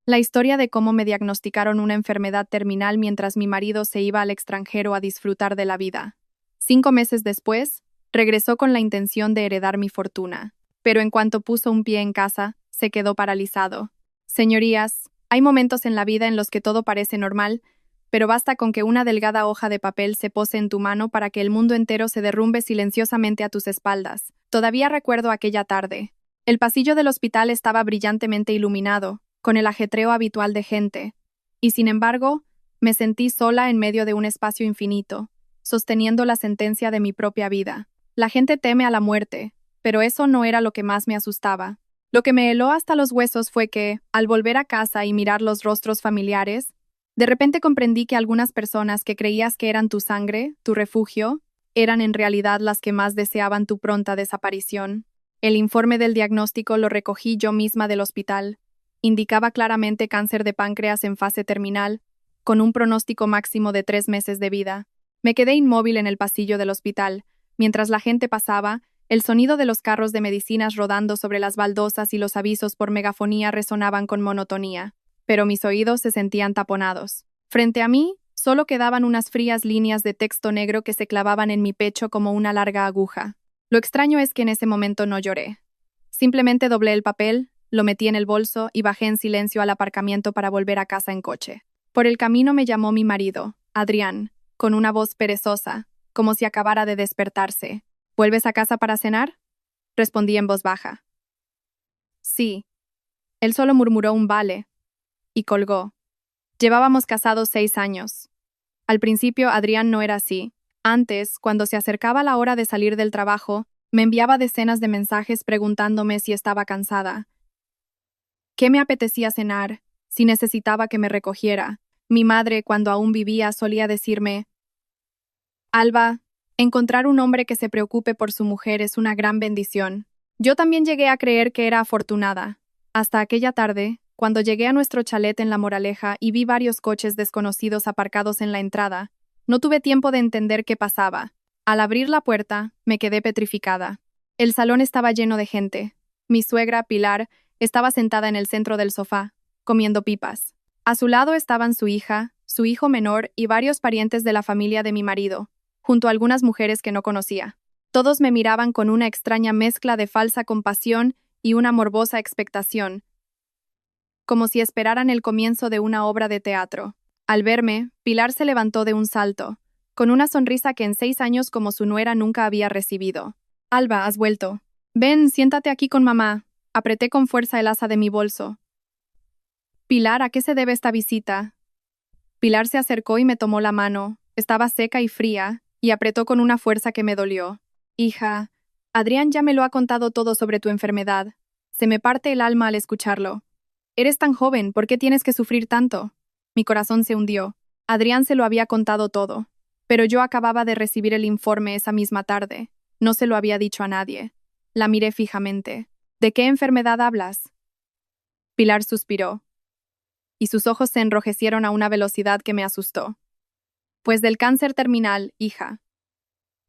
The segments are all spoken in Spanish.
La historia de cómo me diagnosticaron una enfermedad terminal mientras mi marido se iba al extranjero a disfrutar de la vida. 5 meses después, regresó con la intención de heredar mi fortuna, pero en cuanto puso un pie en casa, se quedó paralizado. Señorías, hay momentos en la vida en los que todo parece normal, pero basta con que una delgada hoja de papel se pose en tu mano para que el mundo entero se derrumbe silenciosamente a tus espaldas. Todavía recuerdo aquella tarde. El pasillo del hospital estaba brillantemente iluminado, con el ajetreo habitual de gente, y sin embargo, me sentí sola en medio de un espacio infinito, sosteniendo la sentencia de mi propia vida. La gente teme a la muerte, pero eso no era lo que más me asustaba. Lo que me heló hasta los huesos fue que, al volver a casa y mirar los rostros familiares, de repente comprendí que algunas personas que creías que eran tu sangre, tu refugio, eran en realidad las que más deseaban tu pronta desaparición. El informe del diagnóstico lo recogí yo misma del hospital. Indicaba claramente cáncer de páncreas en fase terminal, con un pronóstico máximo de 3 meses de vida. Me quedé inmóvil en el pasillo del hospital. Mientras la gente pasaba, el sonido de los carros de medicinas rodando sobre las baldosas y los avisos por megafonía resonaban con monotonía, pero mis oídos se sentían taponados. Frente a mí, solo quedaban unas frías líneas de texto negro que se clavaban en mi pecho como una larga aguja. Lo extraño es que en ese momento no lloré. Simplemente doblé el papel, lo metí en el bolso y bajé en silencio al aparcamiento para volver a casa en coche. Por el camino me llamó mi marido, Adrián, con una voz perezosa, como si acabara de despertarse. ¿Vuelves a casa para cenar? Respondí en voz baja. Sí. Él solo murmuró un vale, y colgó. Llevábamos casados 6 años. Al principio Adrián no era así. Antes, cuando se acercaba la hora de salir del trabajo, me enviaba decenas de mensajes preguntándome si estaba cansada, qué me apetecía cenar, si necesitaba que me recogiera. Mi madre, cuando aún vivía, solía decirme: Alba, encontrar un hombre que se preocupe por su mujer es una gran bendición. Yo también llegué a creer que era afortunada. Hasta aquella tarde, cuando llegué a nuestro chalet en La Moraleja y vi varios coches desconocidos aparcados en la entrada, no tuve tiempo de entender qué pasaba. Al abrir la puerta, me quedé petrificada. El salón estaba lleno de gente. Mi suegra, Pilar, estaba sentada en el centro del sofá, comiendo pipas. A su lado estaban su hija, su hijo menor y varios parientes de la familia de mi marido, junto a algunas mujeres que no conocía. Todos me miraban con una extraña mezcla de falsa compasión y una morbosa expectación, como si esperaran el comienzo de una obra de teatro. Al verme, Pilar se levantó de un salto, con una sonrisa que en 6 años como su nuera nunca había recibido. Alba, has vuelto. Ven, siéntate aquí con mamá. Apreté con fuerza el asa de mi bolso. Pilar, ¿a qué se debe esta visita? Pilar se acercó y me tomó la mano. Estaba seca y fría, y apretó con una fuerza que me dolió. Hija, Adrián ya me lo ha contado todo sobre tu enfermedad. Se me parte el alma al escucharlo. Eres tan joven, ¿por qué tienes que sufrir tanto? Mi corazón se hundió. Adrián se lo había contado todo, pero yo acababa de recibir el informe esa misma tarde. No se lo había dicho a nadie. La miré fijamente. ¿De qué enfermedad hablas? Pilar suspiró, y sus ojos se enrojecieron a una velocidad que me asustó. Pues del cáncer terminal, hija.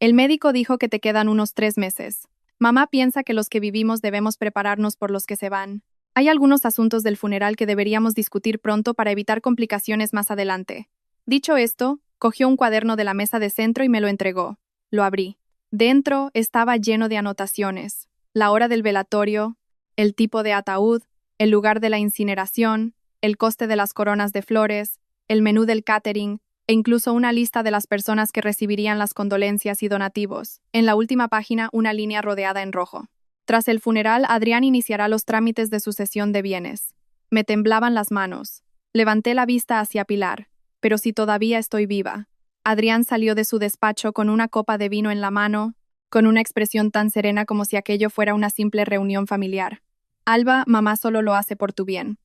El médico dijo que te quedan unos 3 meses. Mamá piensa que los que vivimos debemos prepararnos por los que se van. Hay algunos asuntos del funeral que deberíamos discutir pronto para evitar complicaciones más adelante. Dicho esto, cogió un cuaderno de la mesa de centro y me lo entregó. Lo abrí. Dentro estaba lleno de anotaciones: la hora del velatorio, el tipo de ataúd, el lugar de la incineración, el coste de las coronas de flores, el menú del catering, e incluso una lista de las personas que recibirían las condolencias y donativos. En la última página, una línea rodeada en rojo. Tras el funeral, Adrián iniciará los trámites de sucesión de bienes. Me temblaban las manos. Levanté la vista hacia Pilar. Pero si todavía estoy viva. Adrián salió de su despacho con una copa de vino en la mano, con una expresión tan serena como si aquello fuera una simple reunión familiar. Alba, mamá solo lo hace por tu bien.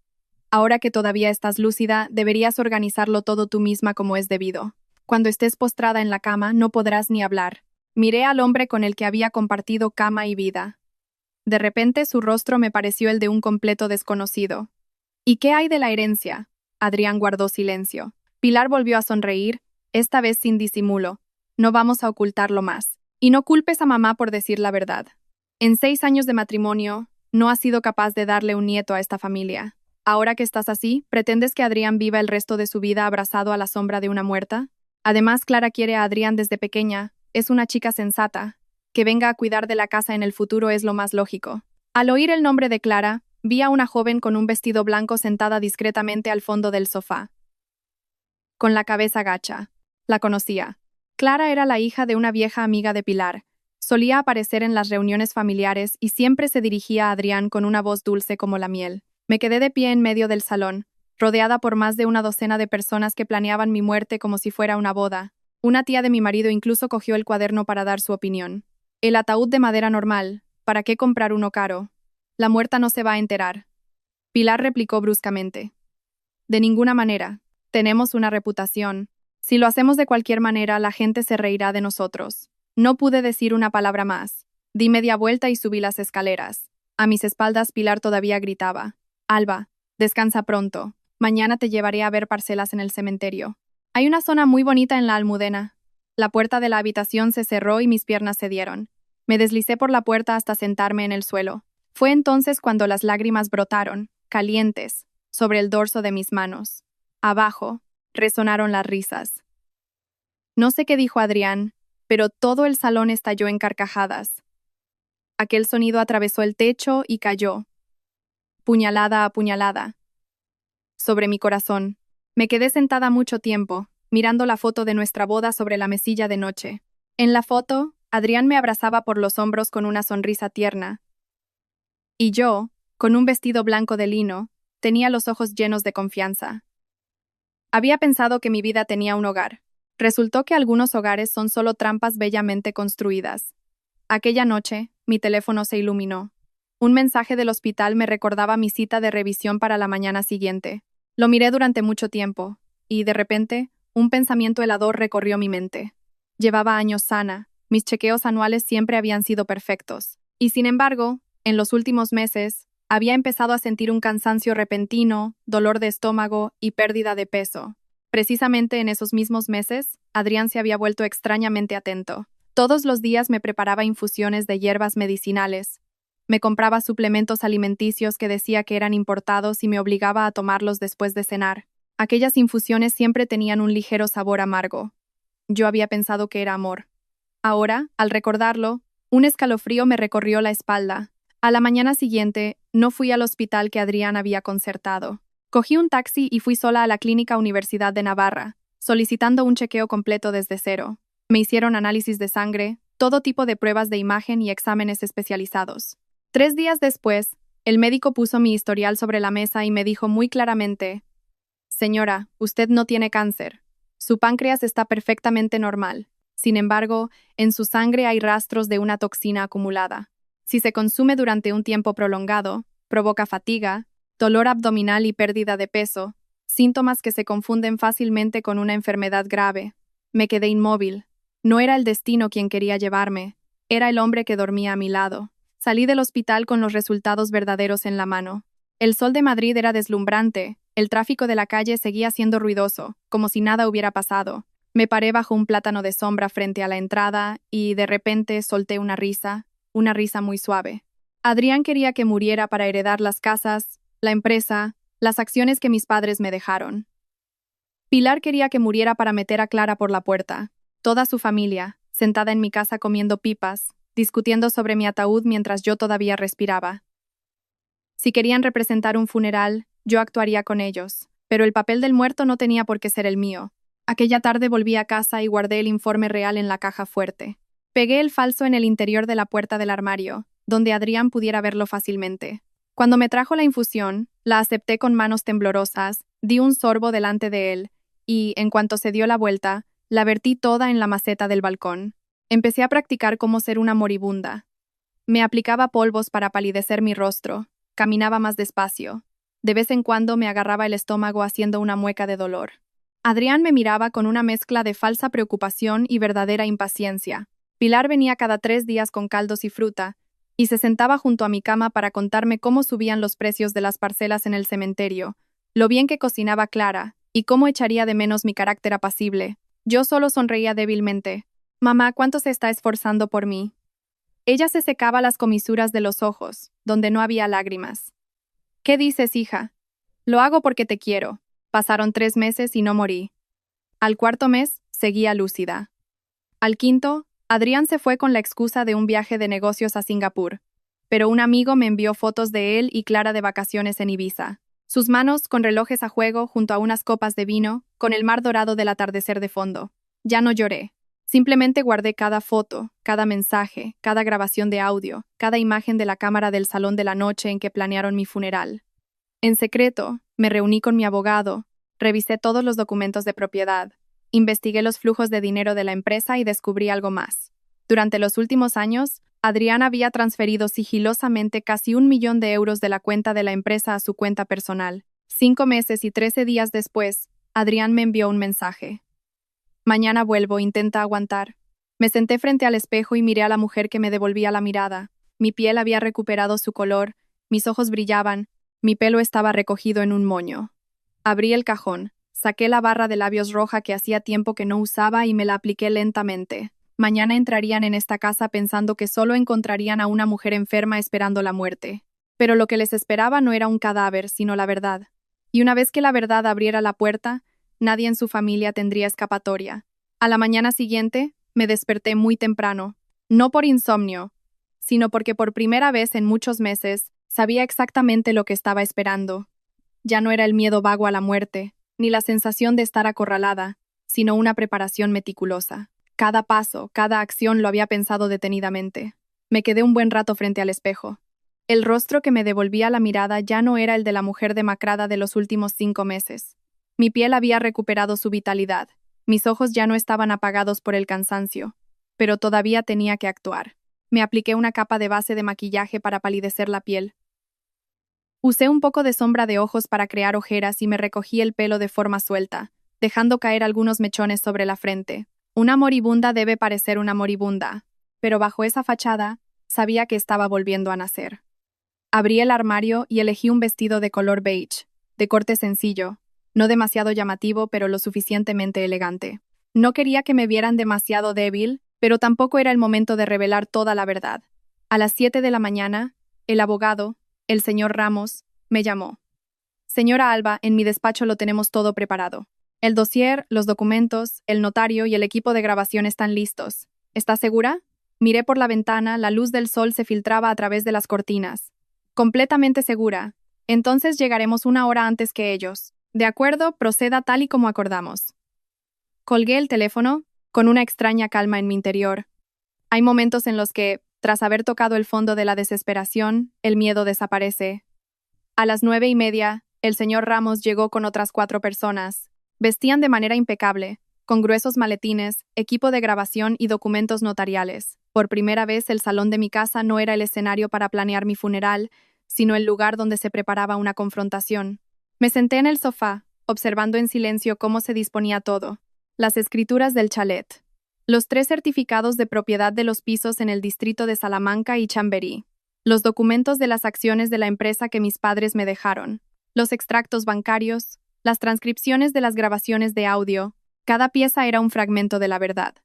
Ahora que todavía estás lúcida, deberías organizarlo todo tú misma como es debido. Cuando estés postrada en la cama, no podrás ni hablar. Miré al hombre con el que había compartido cama y vida. De repente su rostro me pareció el de un completo desconocido. ¿Y qué hay de la herencia? Adrián guardó silencio. Pilar volvió a sonreír, esta vez sin disimulo. No vamos a ocultarlo más. Y no culpes a mamá por decir la verdad. En 6 años de matrimonio, no has sido capaz de darle un nieto a esta familia. Ahora que estás así, ¿pretendes que Adrián viva el resto de su vida abrazado a la sombra de una muerta? Además, Clara quiere a Adrián desde pequeña. Es una chica sensata. Que venga a cuidar de la casa en el futuro es lo más lógico. Al oír el nombre de Clara, vi a una joven con un vestido blanco sentada discretamente al fondo del sofá, con la cabeza gacha. La conocía. Clara era la hija de una vieja amiga de Pilar. Solía aparecer en las reuniones familiares y siempre se dirigía a Adrián con una voz dulce como la miel. Me quedé de pie en medio del salón, rodeada por más de una docena de personas que planeaban mi muerte como si fuera una boda. Una tía de mi marido incluso cogió el cuaderno para dar su opinión. El ataúd de madera normal, ¿para qué comprar uno caro? La muerta no se va a enterar. Pilar replicó bruscamente. De ninguna manera. Tenemos una reputación. Si lo hacemos de cualquier manera, la gente se reirá de nosotros. No pude decir una palabra más. Di media vuelta y subí las escaleras. A mis espaldas Pilar todavía gritaba. Alba, descansa pronto. Mañana te llevaré a ver parcelas en el cementerio. Hay una zona muy bonita en la Almudena. La puerta de la habitación se cerró y mis piernas cedieron. Me deslicé por la puerta hasta sentarme en el suelo. Fue entonces cuando las lágrimas brotaron, calientes, sobre el dorso de mis manos. Abajo, resonaron las risas. No sé qué dijo Adrián, pero todo el salón estalló en carcajadas. Aquel sonido atravesó el techo y cayó, puñalada a puñalada, sobre mi corazón. Me quedé sentada mucho tiempo, mirando la foto de nuestra boda sobre la mesilla de noche. En la foto, Adrián me abrazaba por los hombros con una sonrisa tierna. Y yo, con un vestido blanco de lino, tenía los ojos llenos de confianza. Había pensado que mi vida tenía un hogar. Resultó que algunos hogares son solo trampas bellamente construidas. Aquella noche, mi teléfono se iluminó. Un mensaje del hospital me recordaba mi cita de revisión para la mañana siguiente. Lo miré durante mucho tiempo, y, de repente, un pensamiento helador recorrió mi mente. Llevaba años sana, mis chequeos anuales siempre habían sido perfectos. Y sin embargo, en los últimos meses, había empezado a sentir un cansancio repentino, dolor de estómago y pérdida de peso. Precisamente en esos mismos meses, Adrián se había vuelto extrañamente atento. Todos los días me preparaba infusiones de hierbas medicinales. Me compraba suplementos alimenticios que decía que eran importados y me obligaba a tomarlos después de cenar. Aquellas infusiones siempre tenían un ligero sabor amargo. Yo había pensado que era amor. Ahora, al recordarlo, un escalofrío me recorrió la espalda. A la mañana siguiente, no fui al hospital que Adrián había concertado. Cogí un taxi y fui sola a la Clínica Universidad de Navarra, solicitando un chequeo completo desde cero. Me hicieron análisis de sangre, todo tipo de pruebas de imagen y exámenes especializados. 3 días después, el médico puso mi historial sobre la mesa y me dijo muy claramente: Señora, usted no tiene cáncer. Su páncreas está perfectamente normal. Sin embargo, en su sangre hay rastros de una toxina acumulada. Si se consume durante un tiempo prolongado, provoca fatiga, dolor abdominal y pérdida de peso, síntomas que se confunden fácilmente con una enfermedad grave. Me quedé inmóvil. No era el destino quien quería llevarme, era el hombre que dormía a mi lado. Salí del hospital con los resultados verdaderos en la mano. El sol de Madrid era deslumbrante, el tráfico de la calle seguía siendo ruidoso, como si nada hubiera pasado. Me paré bajo un plátano de sombra frente a la entrada y, de repente, solté una risa muy suave. Adrián quería que muriera para heredar las casas, la empresa, las acciones que mis padres me dejaron. Pilar quería que muriera para meter a Clara por la puerta. Toda su familia, sentada en mi casa comiendo pipas, discutiendo sobre mi ataúd mientras yo todavía respiraba. Si querían representar un funeral, yo actuaría con ellos, pero el papel del muerto no tenía por qué ser el mío. Aquella tarde volví a casa y guardé el informe real en la caja fuerte. Pegué el falso en el interior de la puerta del armario, donde Adrián pudiera verlo fácilmente. Cuando me trajo la infusión, la acepté con manos temblorosas, di un sorbo delante de él, y, en cuanto se dio la vuelta, la vertí toda en la maceta del balcón. Empecé a practicar cómo ser una moribunda. Me aplicaba polvos para palidecer mi rostro, caminaba más despacio. De vez en cuando me agarraba el estómago haciendo una mueca de dolor. Adrián me miraba con una mezcla de falsa preocupación y verdadera impaciencia. Pilar venía cada 3 días con caldos y fruta, y se sentaba junto a mi cama para contarme cómo subían los precios de las parcelas en el cementerio, lo bien que cocinaba Clara, y cómo echaría de menos mi carácter apacible. Yo solo sonreía débilmente. Mamá, ¿cuánto se está esforzando por mí? Ella se secaba las comisuras de los ojos, donde no había lágrimas. ¿Qué dices, hija? Lo hago porque te quiero. Pasaron 3 meses y no morí. Al cuarto mes, seguía lúcida. Al quinto, Adrián se fue con la excusa de un viaje de negocios a Singapur, pero un amigo me envió fotos de él y Clara de vacaciones en Ibiza. Sus manos con relojes a juego junto a unas copas de vino, con el mar dorado del atardecer de fondo. Ya no lloré. Simplemente guardé cada foto, cada mensaje, cada grabación de audio, cada imagen de la cámara del salón de la noche en que planearon mi funeral. En secreto, me reuní con mi abogado, revisé todos los documentos de propiedad, investigué los flujos de dinero de la empresa y descubrí algo más. Durante los últimos años, Adrián había transferido sigilosamente casi 1 millón de euros de la cuenta de la empresa a su cuenta personal. 5 meses y 13 días después, Adrián me envió un mensaje. Mañana vuelvo, intenta aguantar. Me senté frente al espejo y miré a la mujer que me devolvía la mirada. Mi piel había recuperado su color, mis ojos brillaban, mi pelo estaba recogido en un moño. Abrí el cajón, saqué la barra de labios roja que hacía tiempo que no usaba y me la apliqué lentamente. Mañana entrarían en esta casa pensando que solo encontrarían a una mujer enferma esperando la muerte. Pero lo que les esperaba no era un cadáver, sino la verdad. Y una vez que la verdad abriera la puerta, nadie en su familia tendría escapatoria. A la mañana siguiente, me desperté muy temprano, no por insomnio, sino porque por primera vez en muchos meses sabía exactamente lo que estaba esperando. Ya no era el miedo vago a la muerte, ni la sensación de estar acorralada, sino una preparación meticulosa. Cada paso, cada acción lo había pensado detenidamente. Me quedé un buen rato frente al espejo. El rostro que me devolvía la mirada ya no era el de la mujer demacrada de los últimos 5 meses. Mi piel había recuperado su vitalidad, mis ojos ya no estaban apagados por el cansancio, pero todavía tenía que actuar. Me apliqué una capa de base de maquillaje para palidecer la piel. Usé un poco de sombra de ojos para crear ojeras y me recogí el pelo de forma suelta, dejando caer algunos mechones sobre la frente. Una moribunda debe parecer una moribunda, pero bajo esa fachada, sabía que estaba volviendo a nacer. Abrí el armario y elegí un vestido de color beige, de corte sencillo, no demasiado llamativo pero lo suficientemente elegante. No quería que me vieran demasiado débil, pero tampoco era el momento de revelar toda la verdad. A las 7 de la mañana, el abogado, el señor Ramos, me llamó. Señora Alba, en mi despacho lo tenemos todo preparado. El dossier, los documentos, el notario y el equipo de grabación están listos. ¿Está segura? Miré por la ventana, la luz del sol se filtraba a través de las cortinas. Completamente segura. Entonces llegaremos 1 hora antes que ellos. De acuerdo, proceda tal y como acordamos. Colgué el teléfono, con una extraña calma en mi interior. Hay momentos en los que, tras haber tocado el fondo de la desesperación, el miedo desaparece. A las 9:30, el señor Ramos llegó con otras 4 personas. Vestían de manera impecable, con gruesos maletines, equipo de grabación y documentos notariales. Por primera vez, el salón de mi casa no era el escenario para planear mi funeral, sino el lugar donde se preparaba una confrontación. Me senté en el sofá, observando en silencio cómo se disponía todo. Las escrituras del chalet. Los 3 certificados de propiedad de los pisos en el distrito de Salamanca y Chamberí. Los documentos de las acciones de la empresa que mis padres me dejaron. Los extractos bancarios. Las transcripciones de las grabaciones de audio. Cada pieza era un fragmento de la verdad.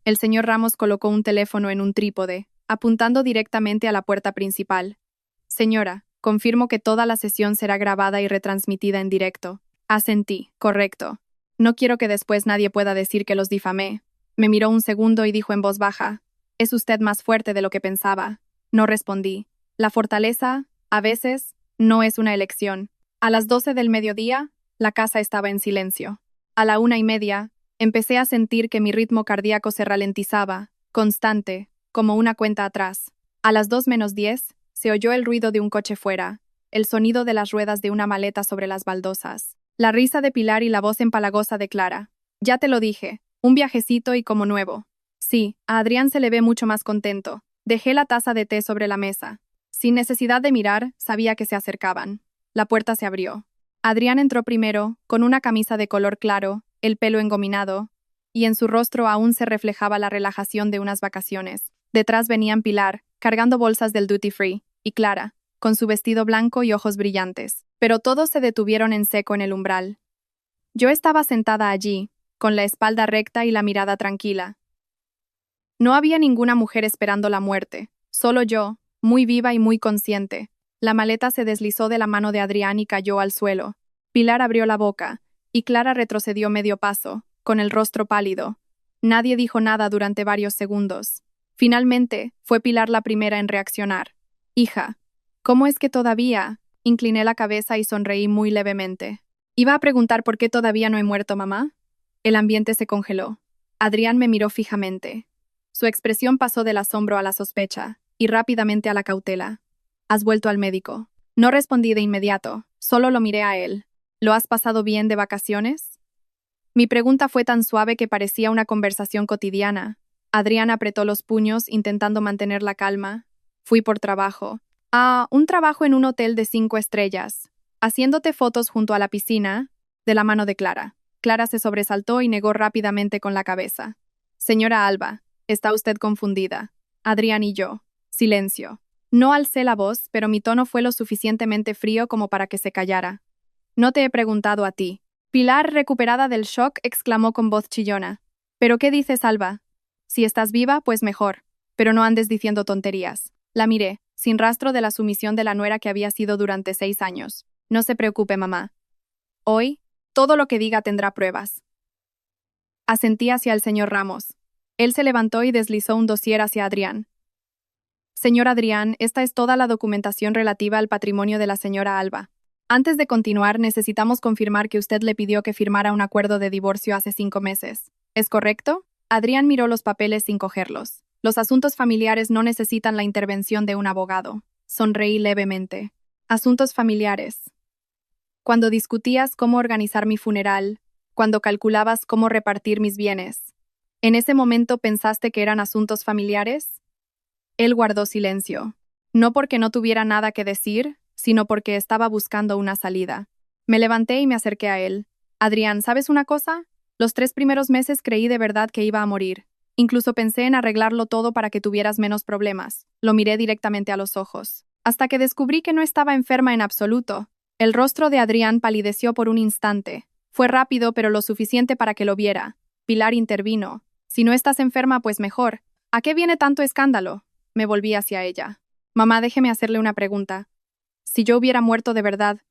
El señor Ramos colocó un teléfono en un trípode, apuntando directamente a la puerta principal. Señora, confirmo que toda la sesión será grabada y retransmitida en directo. Asentí, correcto. No quiero que después nadie pueda decir que los difamé. Me miró un segundo y dijo en voz baja, «Es usted más fuerte de lo que pensaba». No respondí. La fortaleza, a veces, no es una elección. A las 12 del mediodía, la casa estaba en silencio. A la 1:30, empecé a sentir que mi ritmo cardíaco se ralentizaba, constante, como una cuenta atrás. A las 2:10, se oyó el ruido de un coche fuera, el sonido de las ruedas de una maleta sobre las baldosas, la risa de Pilar y la voz empalagosa de Clara. «Ya te lo dije, un viajecito y como nuevo». Sí, a Adrián se le ve mucho más contento. Dejé la taza de té sobre la mesa. Sin necesidad de mirar, sabía que se acercaban. La puerta se abrió. Adrián entró primero, con una camisa de color claro, el pelo engominado, y en su rostro aún se reflejaba la relajación de unas vacaciones. Detrás venían Pilar, cargando bolsas del duty free, y Clara, con su vestido blanco y ojos brillantes. Pero todos se detuvieron en seco en el umbral. Yo estaba sentada allí, con la espalda recta y la mirada tranquila. No había ninguna mujer esperando la muerte, solo yo, muy viva y muy consciente. La maleta se deslizó de la mano de Adrián y cayó al suelo. Pilar abrió la boca, y Clara retrocedió medio paso, con el rostro pálido. Nadie dijo nada durante varios segundos. Finalmente, fue Pilar la primera en reaccionar. Hija, ¿cómo es que todavía? Incliné la cabeza y sonreí muy levemente. Iba a preguntar por qué todavía no he muerto, mamá. El ambiente se congeló. Adrián me miró fijamente. Su expresión pasó del asombro a la sospecha, y rápidamente a la cautela. ¿Has vuelto al médico? No respondí de inmediato, solo lo miré a él. ¿Lo has pasado bien de vacaciones? Mi pregunta fue tan suave que parecía una conversación cotidiana. Adrián apretó los puños intentando mantener la calma. Fui por trabajo. Un trabajo en un hotel de 5 estrellas. Haciéndote fotos junto a la piscina, de la mano de Clara. Clara se sobresaltó y negó rápidamente con la cabeza. Señora Alba, está usted confundida. Adrián y yo. Silencio. No alcé la voz, pero mi tono fue lo suficientemente frío como para que se callara. No te he preguntado a ti. Pilar, recuperada del shock, exclamó con voz chillona. ¿Pero qué dices, Alba? Si estás viva, pues mejor. Pero no andes diciendo tonterías. La miré, sin rastro de la sumisión de la nuera que había sido durante 6 años. No se preocupe, mamá. Hoy, todo lo que diga tendrá pruebas. Asentí hacia el señor Ramos. Él se levantó y deslizó un dossier hacia Adrián. Señor Adrián, esta es toda la documentación relativa al patrimonio de la señora Alba. Antes de continuar, necesitamos confirmar que usted le pidió que firmara un acuerdo de divorcio hace 5 meses. ¿Es correcto? Adrián miró los papeles sin cogerlos. Los asuntos familiares no necesitan la intervención de un abogado. Sonreí levemente. Asuntos familiares. Cuando discutías cómo organizar mi funeral, cuando calculabas cómo repartir mis bienes, ¿en ese momento pensaste que eran asuntos familiares? Él guardó silencio. No porque no tuviera nada que decir, sino porque estaba buscando una salida. Me levanté y me acerqué a él. Adrián, ¿sabes una cosa? Los 3 primeros meses creí de verdad que iba a morir. Incluso pensé en arreglarlo todo para que tuvieras menos problemas. Lo miré directamente a los ojos. Hasta que descubrí que no estaba enferma en absoluto. El rostro de Adrián palideció por un instante. Fue rápido, pero lo suficiente para que lo viera. Pilar intervino. Si no estás enferma, pues mejor. ¿A qué viene tanto escándalo? Me volví hacia ella. Mamá, déjeme hacerle una pregunta. Si yo hubiera muerto de verdad,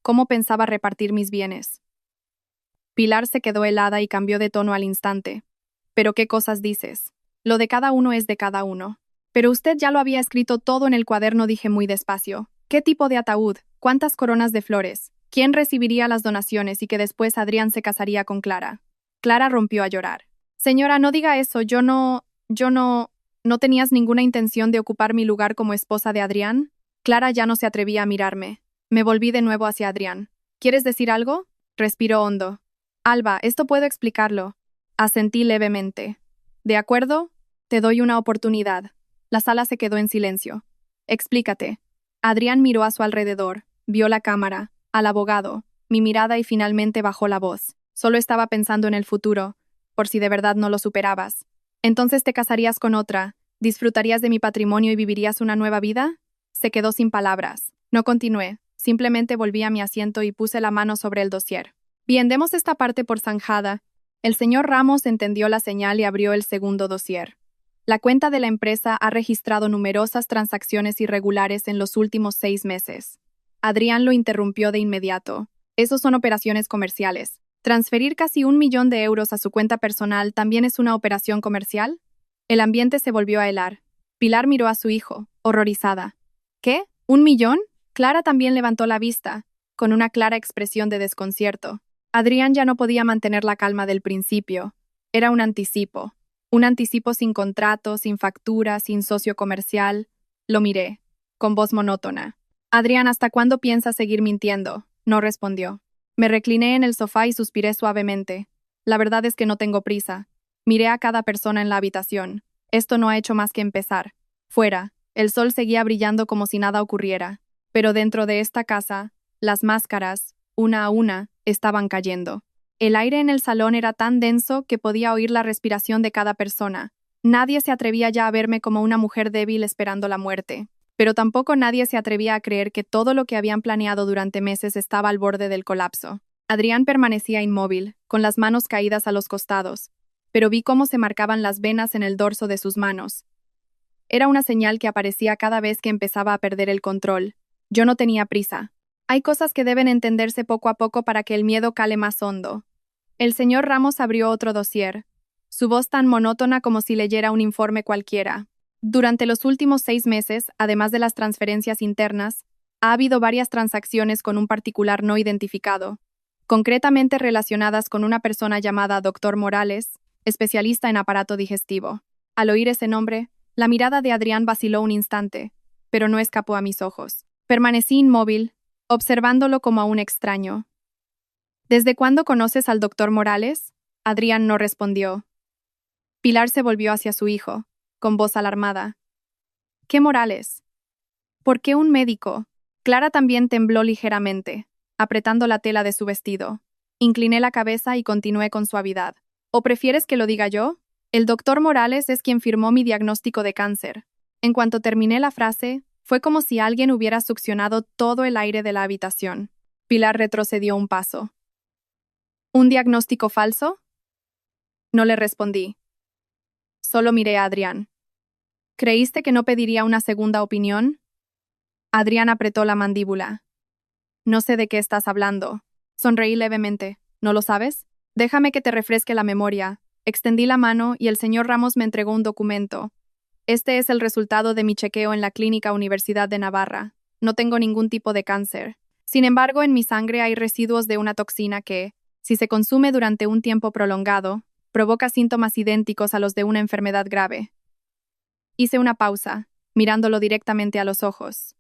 ¿cómo pensaba repartir mis bienes? Pilar se quedó helada y cambió de tono al instante. ¿Pero qué cosas dices? Lo de cada uno es de cada uno. Pero usted ya lo había escrito todo en el cuaderno, dije muy despacio. ¿Qué tipo de ataúd? ¿Cuántas coronas de flores? ¿Quién recibiría las donaciones y que después Adrián se casaría con Clara? Clara rompió a llorar. Señora, no diga eso, ¿No tenías ninguna intención de ocupar mi lugar como esposa de Adrián? Clara ya no se atrevía a mirarme. Me volví de nuevo hacia Adrián. ¿Quieres decir algo? Respiró hondo. Alba, esto puedo explicarlo. Asentí levemente. ¿De acuerdo? Te doy una oportunidad. La sala se quedó en silencio. Explícate. Adrián miró a su alrededor, vio la cámara, al abogado, mi mirada y finalmente bajó la voz. Solo estaba pensando en el futuro, por si de verdad no lo superabas. ¿Entonces te casarías con otra, disfrutarías de mi patrimonio y vivirías una nueva vida? Se quedó sin palabras. No continué, simplemente volví a mi asiento y puse la mano sobre el dossier. Bien, demos esta parte por zanjada. El señor Ramos entendió la señal y abrió el segundo dossier. La cuenta de la empresa ha registrado numerosas transacciones irregulares en los últimos 6 meses. Adrián lo interrumpió de inmediato. Esos son operaciones comerciales. ¿Transferir casi 1 millón de euros a su cuenta personal también es una operación comercial? El ambiente se volvió a helar. Pilar miró a su hijo, horrorizada. ¿Qué? ¿1 millón? Clara también levantó la vista, con una clara expresión de desconcierto. Adrián ya no podía mantener la calma del principio. Era un anticipo sin contrato, sin factura, sin socio comercial. Lo miré, con voz monótona. Adrián, ¿hasta cuándo piensas seguir mintiendo? No respondió. Me recliné en el sofá y suspiré suavemente. La verdad es que no tengo prisa. Miré a cada persona en la habitación. Esto no ha hecho más que empezar. Fuera, el sol seguía brillando como si nada ocurriera. Pero dentro de esta casa, las máscaras, una a una, estaban cayendo. El aire en el salón era tan denso que podía oír la respiración de cada persona. Nadie se atrevía ya a verme como una mujer débil esperando la muerte. Pero tampoco nadie se atrevía a creer que todo lo que habían planeado durante meses estaba al borde del colapso. Adrián permanecía inmóvil, con las manos caídas a los costados, pero vi cómo se marcaban las venas en el dorso de sus manos. Era una señal que aparecía cada vez que empezaba a perder el control. Yo no tenía prisa. Hay cosas que deben entenderse poco a poco para que el miedo cale más hondo. El señor Ramos abrió otro dossier, su voz tan monótona como si leyera un informe cualquiera. Durante los últimos 6 meses, además de las transferencias internas, ha habido varias transacciones con un particular no identificado, concretamente relacionadas con una persona llamada Dr. Morales, especialista en aparato digestivo. Al oír ese nombre, la mirada de Adrián vaciló un instante, pero no escapó a mis ojos. Permanecí inmóvil, observándolo como a un extraño. ¿Desde cuándo conoces al doctor Morales? Adrián no respondió. Pilar se volvió hacia su hijo, con voz alarmada. ¿Qué Morales? ¿Por qué un médico? Clara también tembló ligeramente, apretando la tela de su vestido. Incliné la cabeza y continué con suavidad. ¿O prefieres que lo diga yo? El doctor Morales es quien firmó mi diagnóstico de cáncer. En cuanto terminé la frase, fue como si alguien hubiera succionado todo el aire de la habitación. Pilar retrocedió un paso. ¿Un diagnóstico falso? No le respondí. Solo miré a Adrián. ¿Creíste que no pediría una segunda opinión? Adrián apretó la mandíbula. No sé de qué estás hablando. Sonreí levemente. ¿No lo sabes? Déjame que te refresque la memoria. Extendí la mano y el señor Ramos me entregó un documento. Este es el resultado de mi chequeo en la Clínica Universidad de Navarra. No tengo ningún tipo de cáncer. Sin embargo, en mi sangre hay residuos de una toxina que, si se consume durante un tiempo prolongado, provoca síntomas idénticos a los de una enfermedad grave. Hice una pausa, mirándolo directamente a los ojos.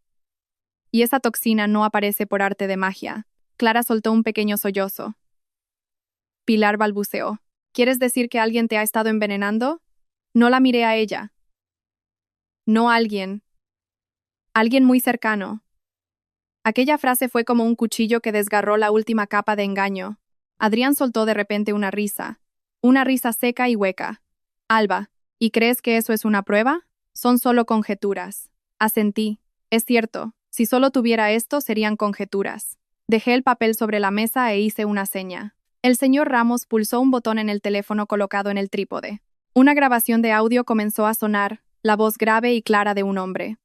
Y esa toxina no aparece por arte de magia. Clara soltó un pequeño sollozo. Pilar balbuceó. ¿Quieres decir que alguien te ha estado envenenando? No la miré a ella. No alguien. Alguien muy cercano. Aquella frase fue como un cuchillo que desgarró la última capa de engaño. Adrián soltó de repente una risa seca y hueca. Alba, ¿y crees que eso es una prueba? Son solo conjeturas. Asentí. Es cierto, si solo tuviera esto serían conjeturas. Dejé el papel sobre la mesa e hice una seña. El señor Ramos pulsó un botón en el teléfono colocado en el trípode. Una grabación de audio comenzó a sonar, la voz grave y clara de un hombre.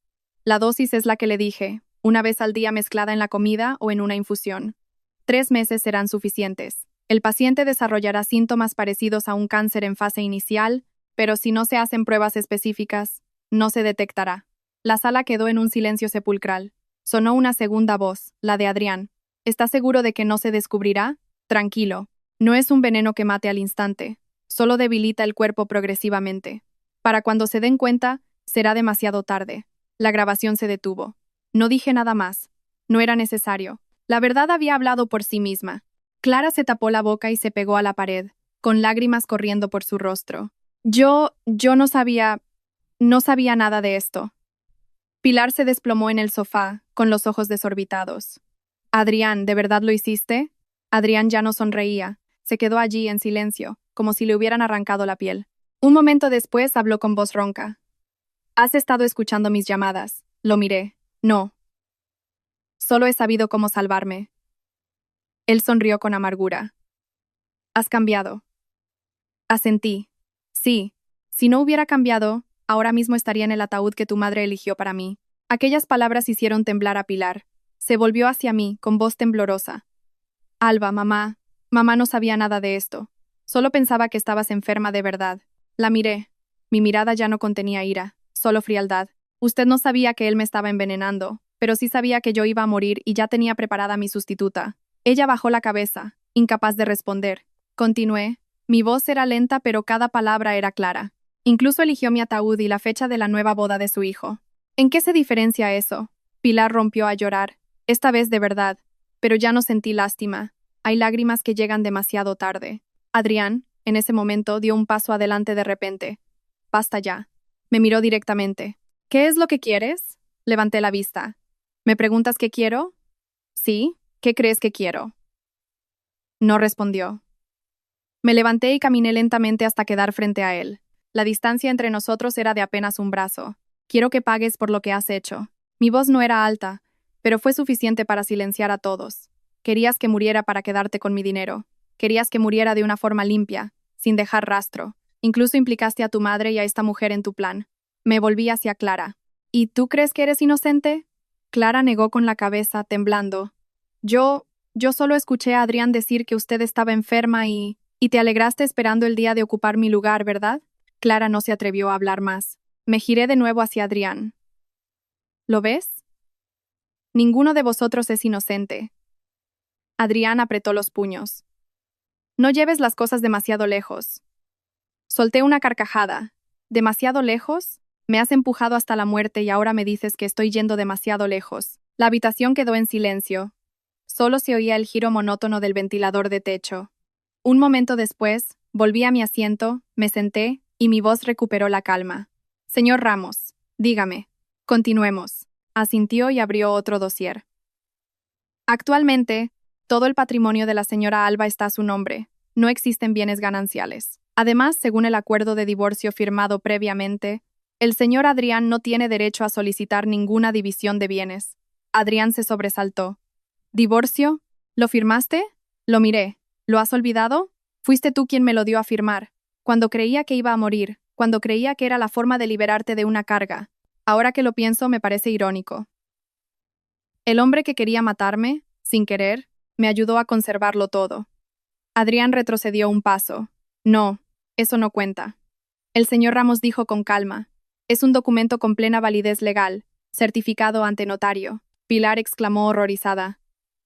La dosis es la que le dije, una vez al día mezclada en la comida o en una infusión. 3 meses serán suficientes. El paciente desarrollará síntomas parecidos a un cáncer en fase inicial, pero si no se hacen pruebas específicas, no se detectará. La sala quedó en un silencio sepulcral. Sonó una segunda voz, la de Adrián. ¿Estás seguro de que no se descubrirá? Tranquilo. No es un veneno que mate al instante. Solo debilita el cuerpo progresivamente. Para cuando se den cuenta, será demasiado tarde. La grabación se detuvo. No dije nada más. No era necesario. La verdad había hablado por sí misma. Clara se tapó la boca y se pegó a la pared, con lágrimas corriendo por su rostro. Yo no sabía nada de esto. Pilar se desplomó en el sofá, con los ojos desorbitados. Adrián, ¿de verdad lo hiciste? Adrián ya no sonreía. Se quedó allí en silencio, como si le hubieran arrancado la piel. Un momento después habló con voz ronca. ¿Has estado escuchando mis llamadas? Lo miré. No. Solo he sabido cómo salvarme. Él sonrió con amargura. Has cambiado. Asentí. Sí. Si no hubiera cambiado, ahora mismo estaría en el ataúd que tu madre eligió para mí. Aquellas palabras hicieron temblar a Pilar. Se volvió hacia mí, con voz temblorosa. Alba, mamá. Mamá no sabía nada de esto. Solo pensaba que estabas enferma de verdad. La miré. Mi mirada ya no contenía ira, solo frialdad. Usted no sabía que él me estaba envenenando, pero sí sabía que yo iba a morir y ya tenía preparada mi sustituta. Ella bajó la cabeza, incapaz de responder. Continué. Mi voz era lenta, pero cada palabra era clara. Incluso eligió mi ataúd y la fecha de la nueva boda de su hijo. ¿En qué se diferencia eso? Pilar rompió a llorar, esta vez de verdad, pero ya no sentí lástima. Hay lágrimas que llegan demasiado tarde. Adrián, en ese momento, dio un paso adelante de repente. Basta ya. Me miró directamente. ¿Qué es lo que quieres? Levanté la vista. ¿Me preguntas qué quiero? Sí. ¿Qué crees que quiero? No respondió. Me levanté y caminé lentamente hasta quedar frente a él. La distancia entre nosotros era de apenas un brazo. Quiero que pagues por lo que has hecho. Mi voz no era alta, pero fue suficiente para silenciar a todos. Querías que muriera para quedarte con mi dinero. Querías que muriera de una forma limpia, sin dejar rastro. Incluso implicaste a tu madre y a esta mujer en tu plan. Me volví hacia Clara. ¿Y tú crees que eres inocente? Clara negó con la cabeza, temblando. Yo solo escuché a Adrián decir que usted estaba enferma y te alegraste esperando el día de ocupar mi lugar, ¿verdad? Clara no se atrevió a hablar más. Me giré de nuevo hacia Adrián. ¿Lo ves? Ninguno de vosotros es inocente. Adrián apretó los puños. No lleves las cosas demasiado lejos. Solté una carcajada. ¿Demasiado lejos? Me has empujado hasta la muerte y ahora me dices que estoy yendo demasiado lejos. La habitación quedó en silencio. Solo se oía el giro monótono del ventilador de techo. Un momento después, volví a mi asiento, me senté y mi voz recuperó la calma. Señor Ramos, dígame. Continuemos. Asintió y abrió otro dossier. Actualmente, todo el patrimonio de la señora Alba está a su nombre. No existen bienes gananciales. Además, según el acuerdo de divorcio firmado previamente, el señor Adrián no tiene derecho a solicitar ninguna división de bienes. Adrián se sobresaltó. ¿Divorcio? ¿Lo firmaste? Lo miré. ¿Lo has olvidado? Fuiste tú quien me lo dio a firmar. Cuando creía que iba a morir, cuando creía que era la forma de liberarte de una carga. Ahora que lo pienso, me parece irónico. El hombre que quería matarme, sin querer, me ayudó a conservarlo todo. Adrián retrocedió un paso. No, eso no cuenta. El señor Ramos dijo con calma. Es un documento con plena validez legal, certificado ante notario. Pilar exclamó horrorizada.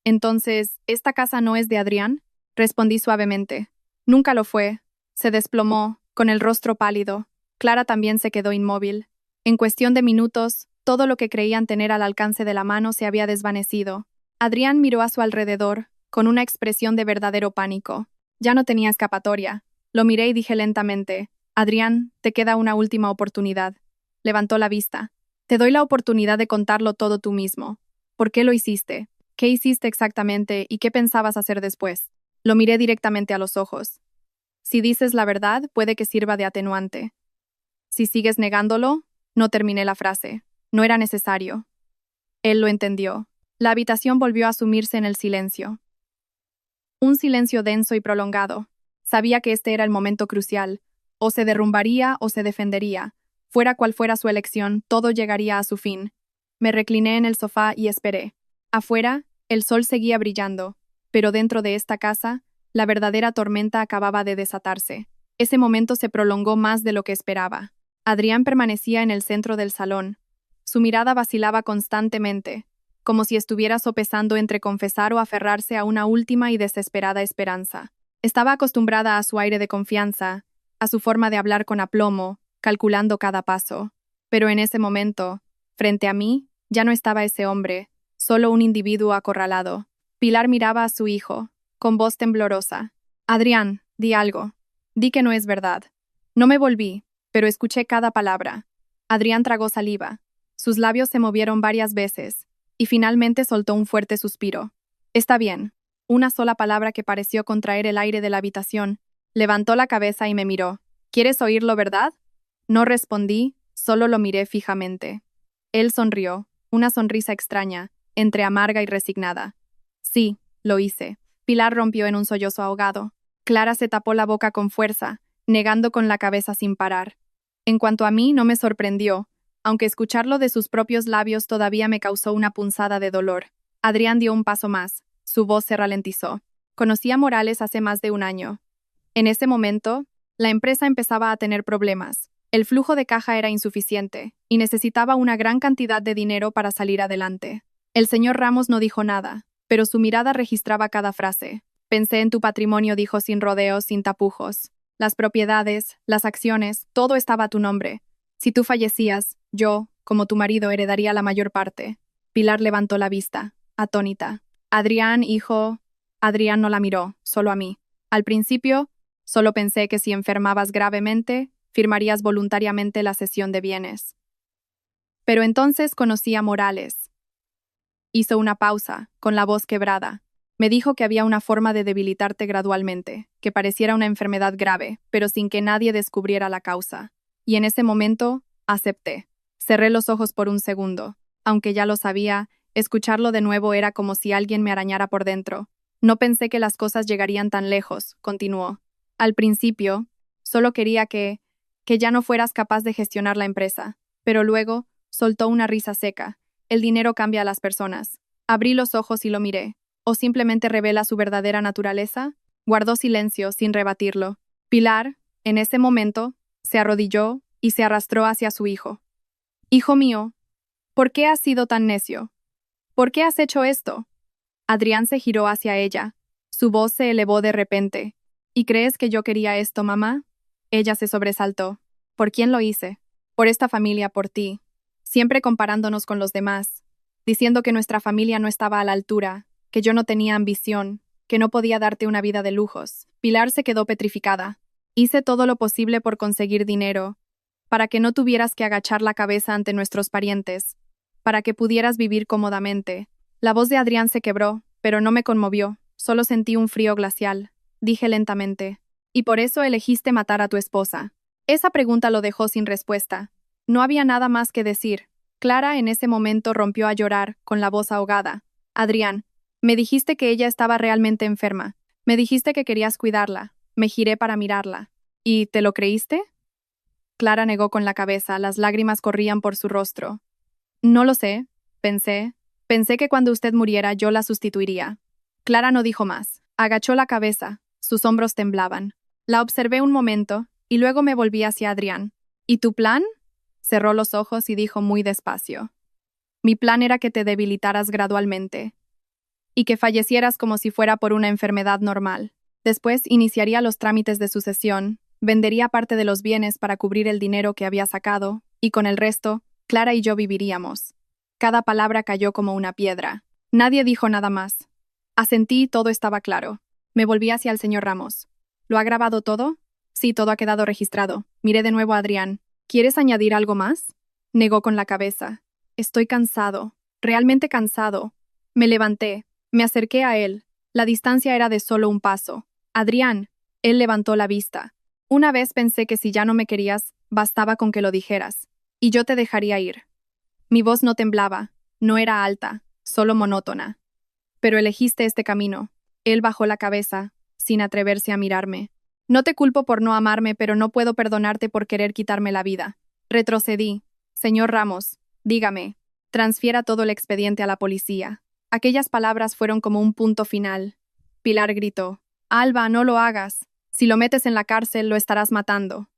Entonces, ¿esta casa no es de Adrián? Respondí suavemente. Nunca lo fue. Se desplomó, con el rostro pálido. Clara también se quedó inmóvil. En cuestión de minutos, todo lo que creían tener al alcance de la mano se había desvanecido. Adrián miró a su alrededor, con una expresión de verdadero pánico. Ya no tenía escapatoria. Lo miré y dije lentamente, Adrián, te queda una última oportunidad. Levantó la vista. Te doy la oportunidad de contarlo todo tú mismo. ¿Por qué lo hiciste? ¿Qué hiciste exactamente y qué pensabas hacer después? Lo miré directamente a los ojos. Si dices la verdad, puede que sirva de atenuante. Si sigues negándolo, no terminé la frase. No era necesario. Él lo entendió. La habitación volvió a sumirse en el silencio. Un silencio denso y prolongado. Sabía que este era el momento crucial. O se derrumbaría o se defendería. Fuera cual fuera su elección, todo llegaría a su fin. Me recliné en el sofá y esperé. Afuera, el sol seguía brillando, pero dentro de esta casa, la verdadera tormenta acababa de desatarse. Ese momento se prolongó más de lo que esperaba. Adrián permanecía en el centro del salón. Su mirada vacilaba constantemente, como si estuviera sopesando entre confesar o aferrarse a una última y desesperada esperanza. Estaba acostumbrada a su aire de confianza, a su forma de hablar con aplomo, calculando cada paso. Pero en ese momento, frente a mí, ya no estaba ese hombre, solo un individuo acorralado. Pilar miraba a su hijo, con voz temblorosa. Adrián, di algo. Di que no es verdad. No me volví, pero escuché cada palabra. Adrián tragó saliva. Sus labios se movieron varias veces, y finalmente soltó un fuerte suspiro. Está bien. Una sola palabra que pareció contraer el aire de la habitación. Levantó la cabeza y me miró. ¿Quieres oírlo, verdad? No respondí, solo lo miré fijamente. Él sonrió, una sonrisa extraña, entre amarga y resignada. Sí, lo hice. Pilar rompió en un sollozo ahogado. Clara se tapó la boca con fuerza, negando con la cabeza sin parar. En cuanto a mí, no me sorprendió, aunque escucharlo de sus propios labios todavía me causó una punzada de dolor. Adrián dio un paso más. Su voz se ralentizó. Conocí a Morales hace más de un año. En ese momento, la empresa empezaba a tener problemas. El flujo de caja era insuficiente, y necesitaba una gran cantidad de dinero para salir adelante. El señor Ramos no dijo nada, pero su mirada registraba cada frase. Pensé en tu patrimonio, dijo sin rodeos, sin tapujos. Las propiedades, las acciones, todo estaba a tu nombre. Si tú fallecías, yo, como tu marido, heredaría la mayor parte. Pilar levantó la vista, atónita. Adrián, hijo. Adrián no la miró, solo a mí. Al principio, solo pensé que si enfermabas gravemente, firmarías voluntariamente la cesión de bienes. Pero entonces conocí a Morales. Hizo una pausa, con la voz quebrada. Me dijo que había una forma de debilitarte gradualmente, que pareciera una enfermedad grave, pero sin que nadie descubriera la causa. Y en ese momento, acepté. Cerré los ojos por un segundo. Aunque ya lo sabía, escucharlo de nuevo era como si alguien me arañara por dentro. No pensé que las cosas llegarían tan lejos, continuó. Al principio, solo quería que ya no fueras capaz de gestionar la empresa. Pero luego, soltó una risa seca. El dinero cambia a las personas. Abrí los ojos y lo miré. ¿O simplemente revela su verdadera naturaleza? Guardó silencio sin rebatirlo. Pilar, en ese momento, se arrodilló y se arrastró hacia su hijo. Hijo mío, ¿por qué has sido tan necio? ¿Por qué has hecho esto? Adrián se giró hacia ella. Su voz se elevó de repente. ¿Y crees que yo quería esto, mamá? Ella se sobresaltó. ¿Por quién lo hice? Por esta familia, por ti. Siempre comparándonos con los demás, diciendo que nuestra familia no estaba a la altura, que yo no tenía ambición, que no podía darte una vida de lujos. Pilar se quedó petrificada. Hice todo lo posible por conseguir dinero, para que no tuvieras que agachar la cabeza ante nuestros parientes, para que pudieras vivir cómodamente. La voz de Adrián se quebró, pero no me conmovió, solo sentí un frío glacial. Dije lentamente, «¿Y por eso elegiste matar a tu esposa?» Esa pregunta lo dejó sin respuesta. No había nada más que decir. Clara en ese momento rompió a llorar, con la voz ahogada. «Adrián, me dijiste que ella estaba realmente enferma. Me dijiste que querías cuidarla. Me giré para mirarla. ¿Y te lo creíste?» Clara negó con la cabeza, las lágrimas corrían por su rostro. «No lo sé», pensé. Pensé que cuando usted muriera yo la sustituiría. Clara no dijo más. Agachó la cabeza. Sus hombros temblaban. La observé un momento, y luego me volví hacia Adrián. «¿Y tu plan?» Cerró los ojos y dijo muy despacio. «Mi plan era que te debilitaras gradualmente, y que fallecieras como si fuera por una enfermedad normal. Después iniciaría los trámites de sucesión, vendería parte de los bienes para cubrir el dinero que había sacado, y con el resto, Clara y yo viviríamos». Cada palabra cayó como una piedra. Nadie dijo nada más. Asentí y todo estaba claro. Me volví hacia el señor Ramos. «¿Lo ha grabado todo?» «Sí, todo ha quedado registrado». Miré de nuevo a Adrián. «¿Quieres añadir algo más?» Negó con la cabeza. «Estoy cansado, realmente cansado». Me levanté, me acerqué a él. La distancia era de solo un paso. «Adrián». Él levantó la vista. «Una vez pensé que si ya no me querías, bastaba con que lo dijeras, y yo te dejaría ir». Mi voz no temblaba, no era alta, solo monótona. «Pero elegiste este camino». Él bajó la cabeza, sin atreverse a mirarme. «No te culpo por no amarme, pero no puedo perdonarte por querer quitarme la vida». Retrocedí. «Señor Ramos, dígame, transfiera todo el expediente a la policía». Aquellas palabras fueron como un punto final. Pilar gritó: «Alba, no lo hagas. Si lo metes en la cárcel, lo estarás matando».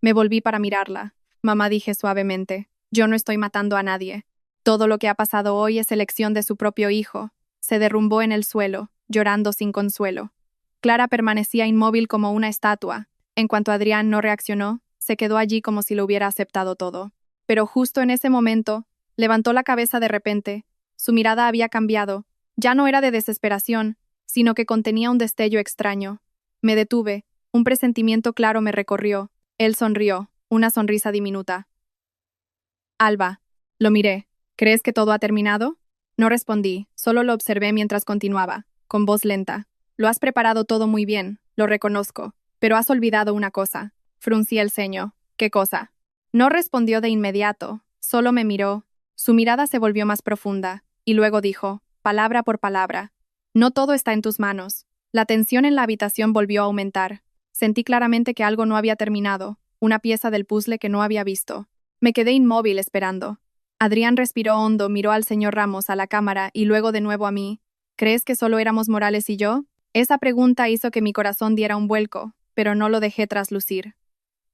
Me volví para mirarla. «Mamá», dije suavemente, «yo no estoy matando a nadie. Todo lo que ha pasado hoy es elección de su propio hijo». Se derrumbó en el suelo, llorando sin consuelo. Clara permanecía inmóvil como una estatua. En cuanto Adrián no reaccionó, se quedó allí como si lo hubiera aceptado todo. Pero justo en ese momento, levantó la cabeza de repente. Su mirada había cambiado. Ya no era de desesperación, sino que contenía un destello extraño. Me detuve. Un presentimiento claro me recorrió. Él sonrió, una sonrisa diminuta. «Alba». Lo miré. «¿Crees que todo ha terminado?» No respondí, solo lo observé mientras continuaba, con voz lenta. «Lo has preparado todo muy bien, lo reconozco, pero has olvidado una cosa». Fruncí el ceño. «¿Qué cosa?» No respondió de inmediato, solo me miró. Su mirada se volvió más profunda, y luego dijo, palabra por palabra: «No todo está en tus manos». La tensión en la habitación volvió a aumentar. Sentí claramente que algo no había terminado, una pieza del puzzle que no había visto. Me quedé inmóvil esperando. Adrián respiró hondo, miró al señor Ramos, a la cámara y luego de nuevo a mí. «¿Crees que solo éramos Morales y yo?» Esa pregunta hizo que mi corazón diera un vuelco, pero no lo dejé traslucir.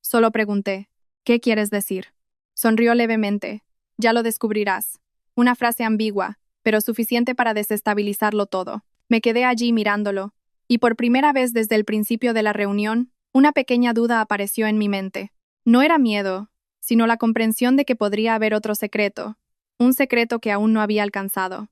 Solo pregunté, «¿Qué quieres decir?» Sonrió levemente. «Ya lo descubrirás». Una frase ambigua, pero suficiente para desestabilizarlo todo. Me quedé allí mirándolo, y por primera vez desde el principio de la reunión, una pequeña duda apareció en mi mente. No era miedo, sino la comprensión de que podría haber otro secreto, un secreto que aún no había alcanzado.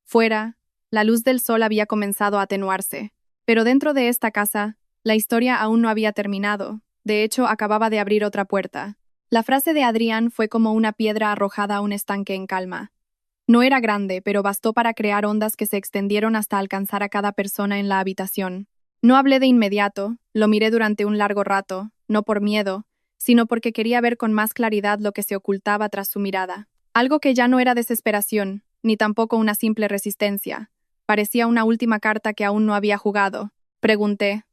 Fuera, la luz del sol había comenzado a atenuarse, pero dentro de esta casa, la historia aún no había terminado. De hecho, acababa de abrir otra puerta. La frase de Adrián fue como una piedra arrojada a un estanque en calma. No era grande, pero bastó para crear ondas que se extendieron hasta alcanzar a cada persona en la habitación. No hablé de inmediato, lo miré durante un largo rato, no por miedo, sino porque quería ver con más claridad lo que se ocultaba tras su mirada. Algo que ya no era desesperación, ni tampoco una simple resistencia. Parecía una última carta que aún no había jugado. Pregunté,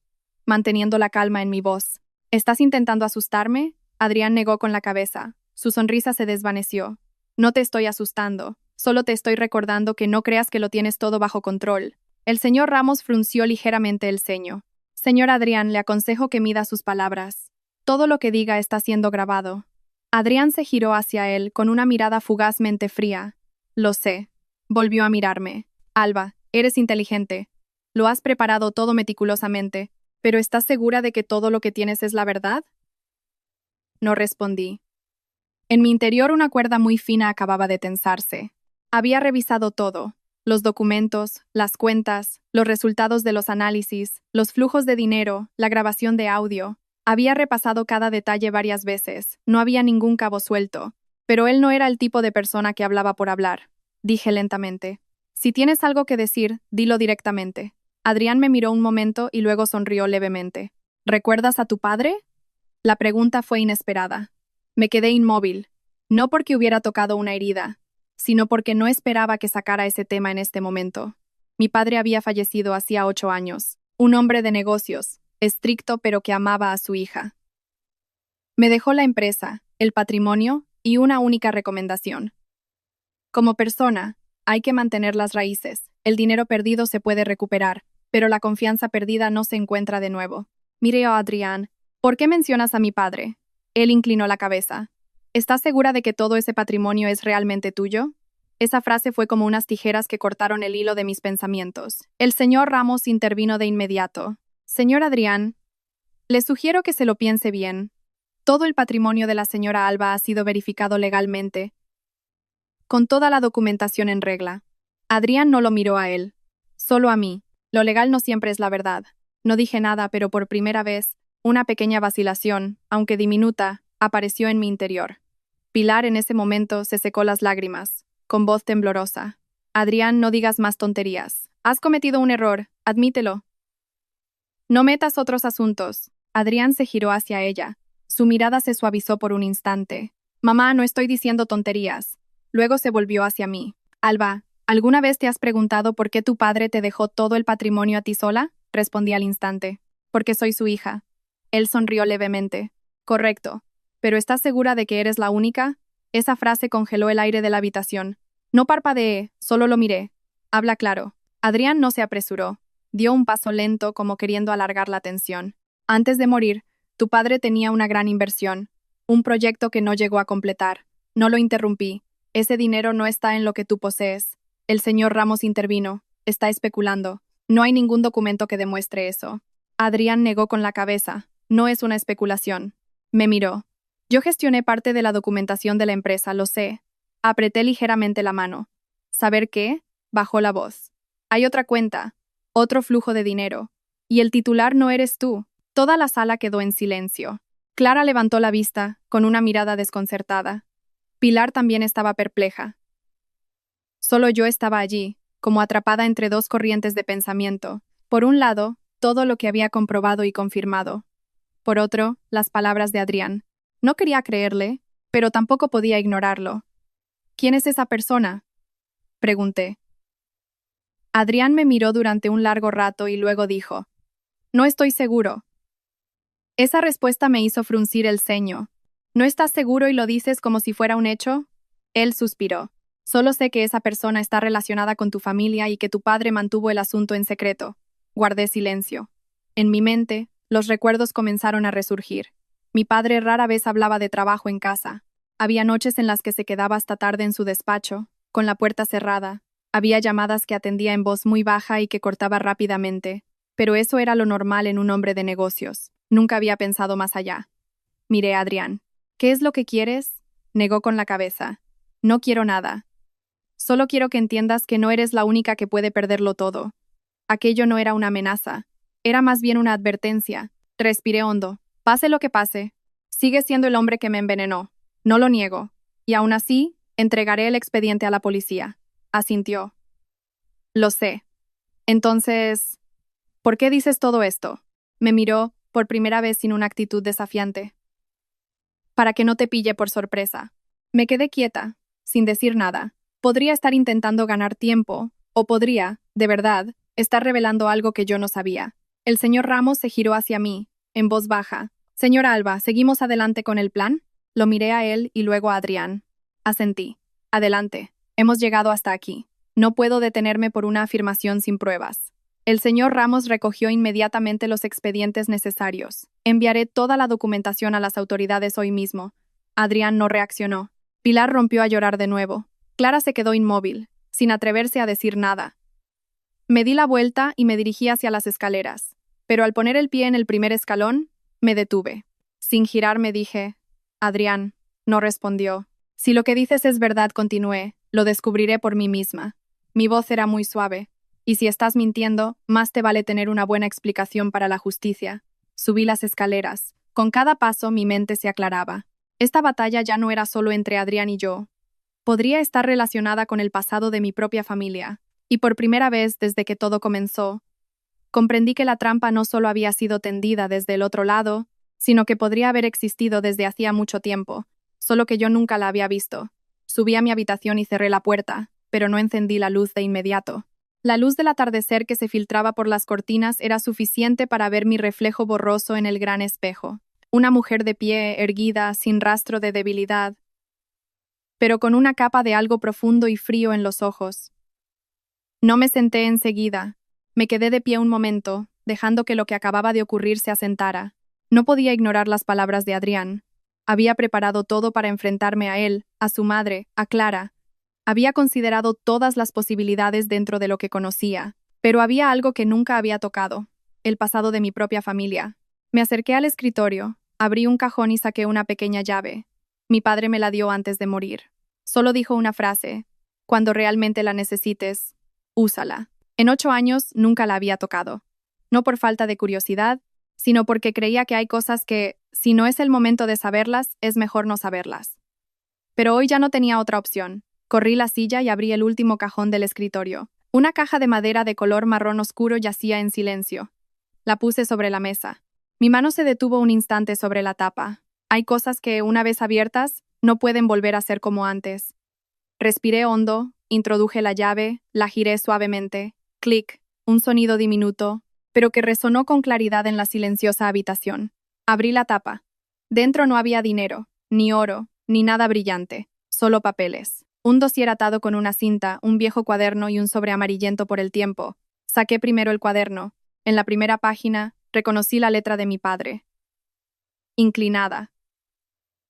manteniendo la calma en mi voz. ¿Estás intentando asustarme? Adrián negó con la cabeza. Su sonrisa se desvaneció. No te estoy asustando, solo te estoy recordando que no creas que lo tienes todo bajo control. El señor Ramos frunció ligeramente el ceño. Señor Adrián, le aconsejo que mida sus palabras. Todo lo que diga está siendo grabado. Adrián se giró hacia él con una mirada fugazmente fría. Lo sé. Volvió a mirarme. Alba, eres inteligente. Lo has preparado todo meticulosamente, pero ¿estás segura de que todo lo que tienes es la verdad? No respondí. En mi interior una cuerda muy fina acababa de tensarse. Había revisado todo: los documentos, las cuentas, los resultados de los análisis, los flujos de dinero, la grabación de audio. Había repasado cada detalle varias veces, no había ningún cabo suelto. Pero él no era el tipo de persona que hablaba por hablar. Dije lentamente: si tienes algo que decir, dilo directamente. Adrián me miró un momento y luego sonrió levemente. ¿Recuerdas a tu padre? La pregunta fue inesperada. Me quedé inmóvil, no porque hubiera tocado una herida, sino porque no esperaba que sacara ese tema en este momento. Mi padre había fallecido hacía 8 años, un hombre de negocios, estricto pero que amaba a su hija. Me dejó la empresa, el patrimonio y una única recomendación. Como persona, hay que mantener las raíces. El dinero perdido se puede recuperar, pero la confianza perdida no se encuentra de nuevo. Miré a Adrián. ¿Por qué mencionas a mi padre? Él inclinó la cabeza. ¿Estás segura de que todo ese patrimonio es realmente tuyo? Esa frase fue como unas tijeras que cortaron el hilo de mis pensamientos. El señor Ramos intervino de inmediato. Señor Adrián, le sugiero que se lo piense bien. Todo el patrimonio de la señora Alba ha sido verificado legalmente, con toda la documentación en regla. Adrián no lo miró a él, solo a mí. Lo legal no siempre es la verdad. No dije nada, pero por primera vez, una pequeña vacilación, aunque diminuta, apareció en mi interior. Pilar en ese momento se secó las lágrimas, con voz temblorosa. Adrián, no digas más tonterías. Has cometido un error, admítelo. No metas otros asuntos. Adrián se giró hacia ella. Su mirada se suavizó por un instante. Mamá, no estoy diciendo tonterías. Luego se volvió hacia mí. Alba, ¿alguna vez te has preguntado por qué tu padre te dejó todo el patrimonio a ti sola? Respondí al instante. Porque soy su hija. Él sonrió levemente. Correcto. ¿Pero estás segura de que eres la única? Esa frase congeló el aire de la habitación. No parpadeé, solo lo miré. Habla claro. Adrián no se apresuró. Dio un paso lento como queriendo alargar la tensión. Antes de morir, tu padre tenía una gran inversión. Un proyecto que no llegó a completar. No lo interrumpí. Ese dinero no está en lo que tú posees. El señor Ramos intervino. Está especulando. No hay ningún documento que demuestre eso. Adrián negó con la cabeza. No es una especulación. Me miró. Yo gestioné parte de la documentación de la empresa, lo sé. Apreté ligeramente la mano. ¿Saber qué? Bajó la voz. Hay otra cuenta, otro flujo de dinero. Y el titular no eres tú. Toda la sala quedó en silencio. Clara levantó la vista, con una mirada desconcertada. Pilar también estaba perpleja. Solo yo estaba allí, como atrapada entre dos corrientes de pensamiento. Por un lado, todo lo que había comprobado y confirmado. Por otro, las palabras de Adrián. No quería creerle, pero tampoco podía ignorarlo. ¿Quién es esa persona? Pregunté. Adrián me miró durante un largo rato y luego dijo: no estoy seguro. Esa respuesta me hizo fruncir el ceño. ¿No estás seguro y lo dices como si fuera un hecho? Él suspiró. Solo sé que esa persona está relacionada con tu familia y que tu padre mantuvo el asunto en secreto. Guardé silencio. En mi mente, los recuerdos comenzaron a resurgir. Mi padre rara vez hablaba de trabajo en casa. Había noches en las que se quedaba hasta tarde en su despacho, con la puerta cerrada. Había llamadas que atendía en voz muy baja y que cortaba rápidamente. Pero eso era lo normal en un hombre de negocios. Nunca había pensado más allá. Miré a Adrián. ¿Qué es lo que quieres? Negó con la cabeza. No quiero nada. Solo quiero que entiendas que no eres la única que puede perderlo todo. Aquello no era una amenaza. Era más bien una advertencia. Respiré hondo. Pase lo que pase, sigue siendo el hombre que me envenenó. No lo niego. Y aún así, entregaré el expediente a la policía. Asintió. Lo sé. Entonces, ¿por qué dices todo esto? Me miró, por primera vez sin una actitud desafiante. Para que no te pille por sorpresa. Me quedé quieta, sin decir nada. Podría estar intentando ganar tiempo, o podría, de verdad, estar revelando algo que yo no sabía. El señor Ramos se giró hacia mí, en voz baja. Señora Alba, ¿seguimos adelante con el plan? Lo miré a él y luego a Adrián. Asentí. Adelante. Hemos llegado hasta aquí. No puedo detenerme por una afirmación sin pruebas. El señor Ramos recogió inmediatamente los expedientes necesarios. Enviaré toda la documentación a las autoridades hoy mismo. Adrián no reaccionó. Pilar rompió a llorar de nuevo. Clara se quedó inmóvil, sin atreverse a decir nada. Me di la vuelta y me dirigí hacia las escaleras, pero al poner el pie en el primer escalón, me detuve. Sin girarme dije, Adrián. No respondió. Si lo que dices es verdad, continué, lo descubriré por mí misma. Mi voz era muy suave. Y si estás mintiendo, más te vale tener una buena explicación para la justicia. Subí las escaleras. Con cada paso mi mente se aclaraba. Esta batalla ya no era solo entre Adrián y yo. Podría estar relacionada con el pasado de mi propia familia. Y por primera vez desde que todo comenzó, comprendí que la trampa no solo había sido tendida desde el otro lado, sino que podría haber existido desde hacía mucho tiempo, solo que yo nunca la había visto. Subí a mi habitación y cerré la puerta, pero no encendí la luz de inmediato. La luz del atardecer que se filtraba por las cortinas era suficiente para ver mi reflejo borroso en el gran espejo. Una mujer de pie, erguida, sin rastro de debilidad, pero con una capa de algo profundo y frío en los ojos. No me senté enseguida. Me quedé de pie un momento, dejando que lo que acababa de ocurrir se asentara. No podía ignorar las palabras de Adrián. Había preparado todo para enfrentarme a él, a su madre, a Clara. Había considerado todas las posibilidades dentro de lo que conocía, pero había algo que nunca había tocado, el pasado de mi propia familia. Me acerqué al escritorio, abrí un cajón y saqué una pequeña llave. Mi padre me la dio antes de morir. Solo dijo una frase: cuando realmente la necesites, úsala. En 8 años nunca la había tocado. No por falta de curiosidad, sino porque creía que hay cosas que, si no es el momento de saberlas, es mejor no saberlas. Pero hoy ya no tenía otra opción. Corrí la silla y abrí el último cajón del escritorio. Una caja de madera de color marrón oscuro yacía en silencio. La puse sobre la mesa. Mi mano se detuvo un instante sobre la tapa. Hay cosas que, una vez abiertas, no pueden volver a ser como antes. Respiré hondo, introduje la llave, la giré suavemente. Clic, un sonido diminuto, pero que resonó con claridad en la silenciosa habitación. Abrí la tapa. Dentro no había dinero, ni oro, ni nada brillante, solo papeles. Un dossier atado con una cinta, un viejo cuaderno y un sobre amarillento por el tiempo. Saqué primero el cuaderno. En la primera página, reconocí la letra de mi padre. Inclinada.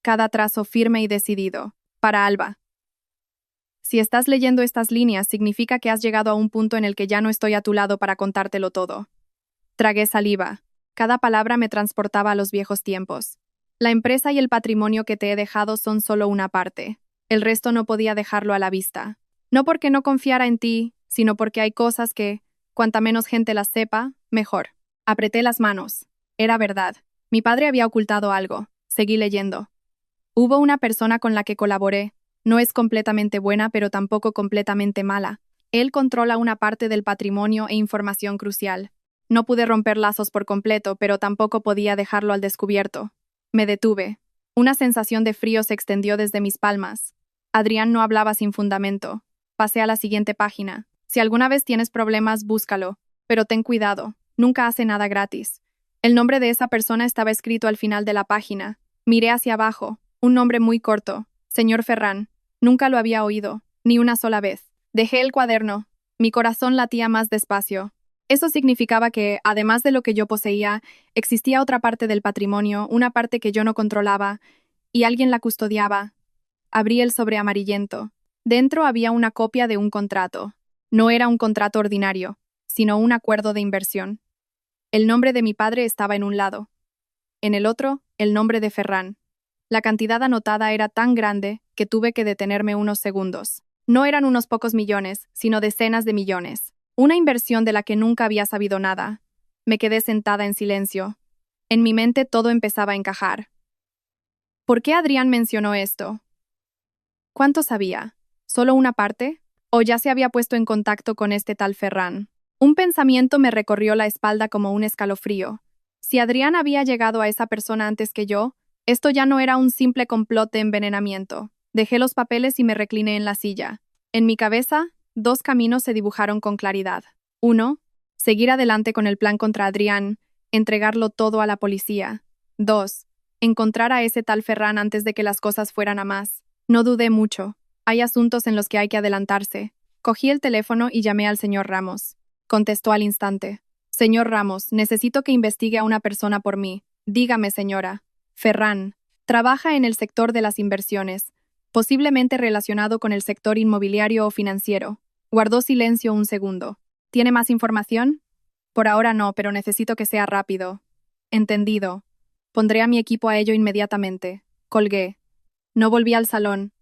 Cada trazo firme y decidido. Para Alba. Si estás leyendo estas líneas, significa que has llegado a un punto en el que ya no estoy a tu lado para contártelo todo. Tragué saliva. Cada palabra me transportaba a los viejos tiempos. La empresa y el patrimonio que te he dejado son solo una parte. El resto no podía dejarlo a la vista. No porque no confiara en ti, sino porque hay cosas que, cuanta menos gente las sepa, mejor. Apreté las manos. Era verdad. Mi padre había ocultado algo. Seguí leyendo. Hubo una persona con la que colaboré. No es completamente buena, pero tampoco completamente mala. Él controla una parte del patrimonio e información crucial. No pude romper lazos por completo, pero tampoco podía dejarlo al descubierto. Me detuve. Una sensación de frío se extendió desde mis palmas. Adrián no hablaba sin fundamento. Pasé a la siguiente página. Si alguna vez tienes problemas, búscalo. Pero ten cuidado. Nunca hace nada gratis. El nombre de esa persona estaba escrito al final de la página. Miré hacia abajo. Un nombre muy corto. Señor Ferrán. Nunca lo había oído. Ni una sola vez. Dejé el cuaderno. Mi corazón latía más despacio. Eso significaba que, además de lo que yo poseía, existía otra parte del patrimonio, una parte que yo no controlaba, y alguien la custodiaba. Abrí el sobre amarillento. Dentro había una copia de un contrato. No era un contrato ordinario, sino un acuerdo de inversión. El nombre de mi padre estaba en un lado. En el otro, el nombre de Ferrán. La cantidad anotada era tan grande que tuve que detenerme unos segundos. No eran unos pocos millones, sino decenas de millones. Una inversión de la que nunca había sabido nada. Me quedé sentada en silencio. En mi mente todo empezaba a encajar. ¿Por qué Adrián mencionó esto? ¿Cuánto sabía? ¿Solo una parte? ¿O ya se había puesto en contacto con este tal Ferrán? Un pensamiento me recorrió la espalda como un escalofrío. Si Adrián había llegado a esa persona antes que yo, esto ya no era un simple complot de envenenamiento. Dejé los papeles y me recliné en la silla. En mi cabeza, 2 caminos se dibujaron con claridad. 1. Seguir adelante con el plan contra Adrián, entregarlo todo a la policía. 2. Encontrar a ese tal Ferrán antes de que las cosas fueran a más. No dudé mucho. Hay asuntos en los que hay que adelantarse. Cogí el teléfono y llamé al señor Ramos. Contestó al instante. Señor Ramos, necesito que investigue a una persona por mí. Dígame, señora. Ferran. Trabaja en el sector de las inversiones, posiblemente relacionado con el sector inmobiliario o financiero. Guardó silencio un segundo. ¿Tiene más información? Por ahora no, pero necesito que sea rápido. Entendido. Pondré a mi equipo a ello inmediatamente. Colgué. No volví al salón.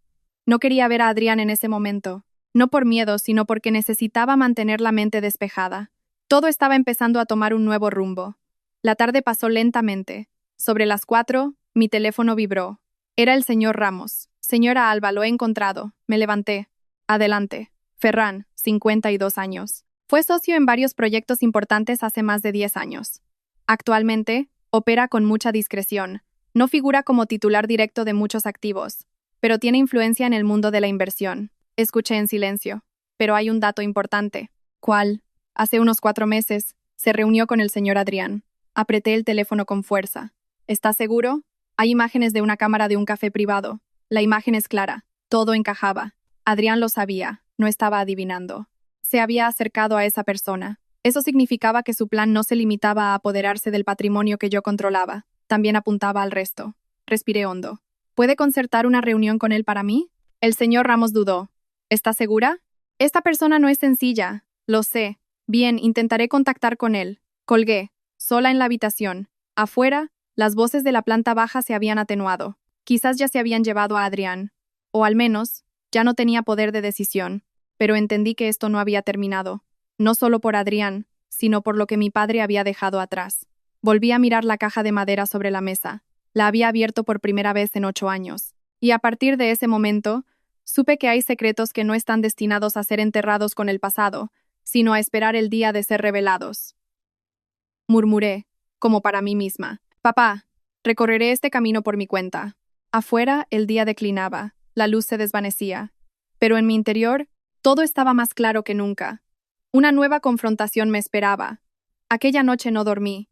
No quería ver a Adrián en ese momento. No por miedo, sino porque necesitaba mantener la mente despejada. Todo estaba empezando a tomar un nuevo rumbo. La tarde pasó lentamente. Sobre las 4, mi teléfono vibró. Era el señor Ramos. Señora Alba, lo he encontrado. Me levanté. Adelante. Ferran, 52 años. Fue socio en varios proyectos importantes hace más de 10 años. Actualmente, opera con mucha discreción. No figura como titular directo de muchos activos, pero tiene influencia en el mundo de la inversión. Escuché en silencio. Pero hay un dato importante. ¿Cuál? Hace unos 4 meses, se reunió con el señor Adrián. Apreté el teléfono con fuerza. ¿Está seguro? Hay imágenes de una cámara de un café privado. La imagen es clara. Todo encajaba. Adrián lo sabía. No estaba adivinando. Se había acercado a esa persona. Eso significaba que su plan no se limitaba a apoderarse del patrimonio que yo controlaba. También apuntaba al resto. Respiré hondo. ¿Puede concertar una reunión con él para mí? El señor Ramos dudó. ¿Está segura? Esta persona no es sencilla. Lo sé. Bien, intentaré contactar con él. Colgué. Sola en la habitación. Afuera, las voces de la planta baja se habían atenuado. Quizás ya se habían llevado a Adrián. O al menos, ya no tenía poder de decisión. Pero entendí que esto no había terminado. No solo por Adrián, sino por lo que mi padre había dejado atrás. Volví a mirar la caja de madera sobre la mesa. La había abierto por primera vez en 8 años. Y a partir de ese momento, supe que hay secretos que no están destinados a ser enterrados con el pasado, sino a esperar el día de ser revelados. Murmuré, como para mí misma. Papá, recorreré este camino por mi cuenta. Afuera, el día declinaba, la luz se desvanecía. Pero en mi interior, todo estaba más claro que nunca. Una nueva confrontación me esperaba. Aquella noche no dormí.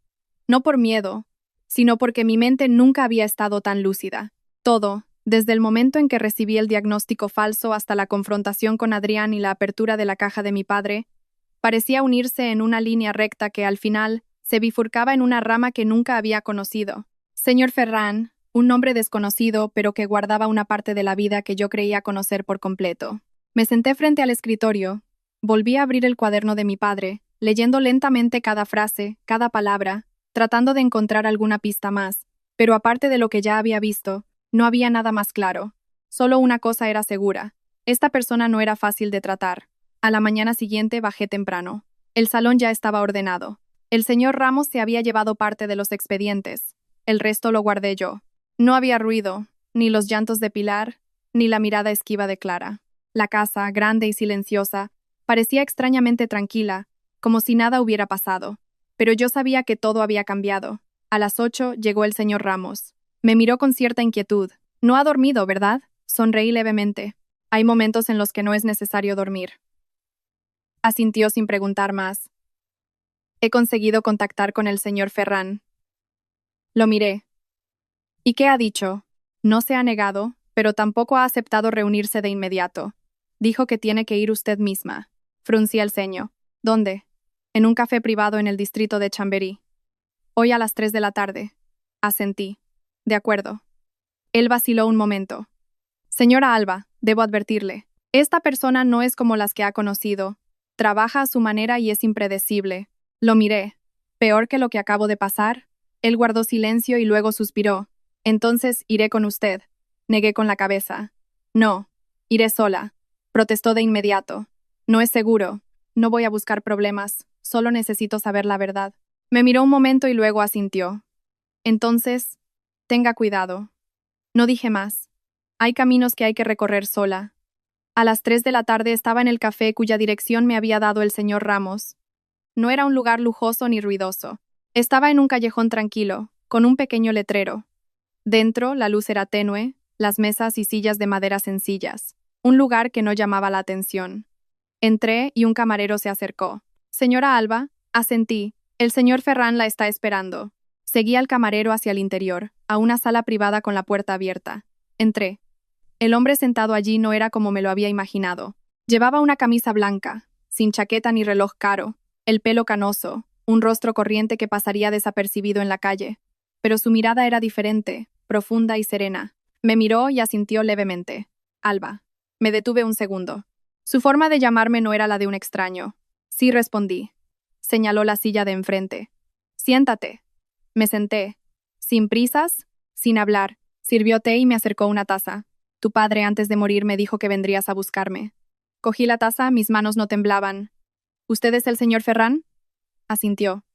No por miedo, sino porque mi mente nunca había estado tan lúcida. Todo, desde el momento en que recibí el diagnóstico falso hasta la confrontación con Adrián y la apertura de la caja de mi padre, parecía unirse en una línea recta que al final se bifurcaba en una rama que nunca había conocido. Señor Ferran, un nombre desconocido, pero que guardaba una parte de la vida que yo creía conocer por completo. Me senté frente al escritorio. Volví a abrir el cuaderno de mi padre, leyendo lentamente cada frase, cada palabra, tratando de encontrar alguna pista más, pero aparte de lo que ya había visto, no había nada más claro. Solo una cosa era segura. Esta persona no era fácil de tratar. A la mañana siguiente bajé temprano. El salón ya estaba ordenado. El señor Ramos se había llevado parte de los expedientes. El resto lo guardé yo. No había ruido, ni los llantos de Pilar, ni la mirada esquiva de Clara. La casa, grande y silenciosa, parecía extrañamente tranquila, como si nada hubiera pasado. Pero yo sabía que todo había cambiado. A las 8 llegó el señor Ramos. Me miró con cierta inquietud. No ha dormido, ¿verdad? Sonreí levemente. Hay momentos en los que no es necesario dormir. Asintió sin preguntar más. He conseguido contactar con el señor Ferran. Lo miré. ¿Y qué ha dicho? No se ha negado, pero tampoco ha aceptado reunirse de inmediato. Dijo que tiene que ir usted misma. Fruncí el ceño. ¿Dónde? En un café privado en el distrito de Chamberí. Hoy a las 3 de la tarde. Asentí. De acuerdo. Él vaciló un momento. Señora Alba, debo advertirle. Esta persona no es como las que ha conocido. Trabaja a su manera y es impredecible. Lo miré. ¿Peor que lo que acabo de pasar? Él guardó silencio y luego suspiró. Entonces iré con usted. Negué con la cabeza. No. Iré sola. Protestó de inmediato. No es seguro. No voy a buscar problemas. Solo necesito saber la verdad. Me miró un momento y luego asintió. Entonces, tenga cuidado. No dije más. Hay caminos que hay que recorrer sola. A las 3 de la tarde estaba en el café cuya dirección me había dado el señor Ramos. No era un lugar lujoso ni ruidoso. Estaba en un callejón tranquilo, con un pequeño letrero. Dentro, la luz era tenue, las mesas y sillas de madera sencillas. Un lugar que no llamaba la atención. Entré y un camarero se acercó. Señora Alba, asentí. El señor Ferran la está esperando. Seguí al camarero hacia el interior, a una sala privada con la puerta abierta. Entré. El hombre sentado allí no era como me lo había imaginado. Llevaba una camisa blanca, sin chaqueta ni reloj caro, el pelo canoso, un rostro corriente que pasaría desapercibido en la calle. Pero su mirada era diferente, profunda y serena. Me miró y asintió levemente. Alba. Me detuve un segundo. Su forma de llamarme no era la de un extraño. Sí, respondí. Señaló la silla de enfrente. Siéntate. Me senté. Sin prisas, sin hablar. Sirvió té y me acercó una taza. Tu padre antes de morir me dijo que vendrías a buscarme. Cogí la taza, mis manos no temblaban. ¿Usted es el señor Ferran? Asintió.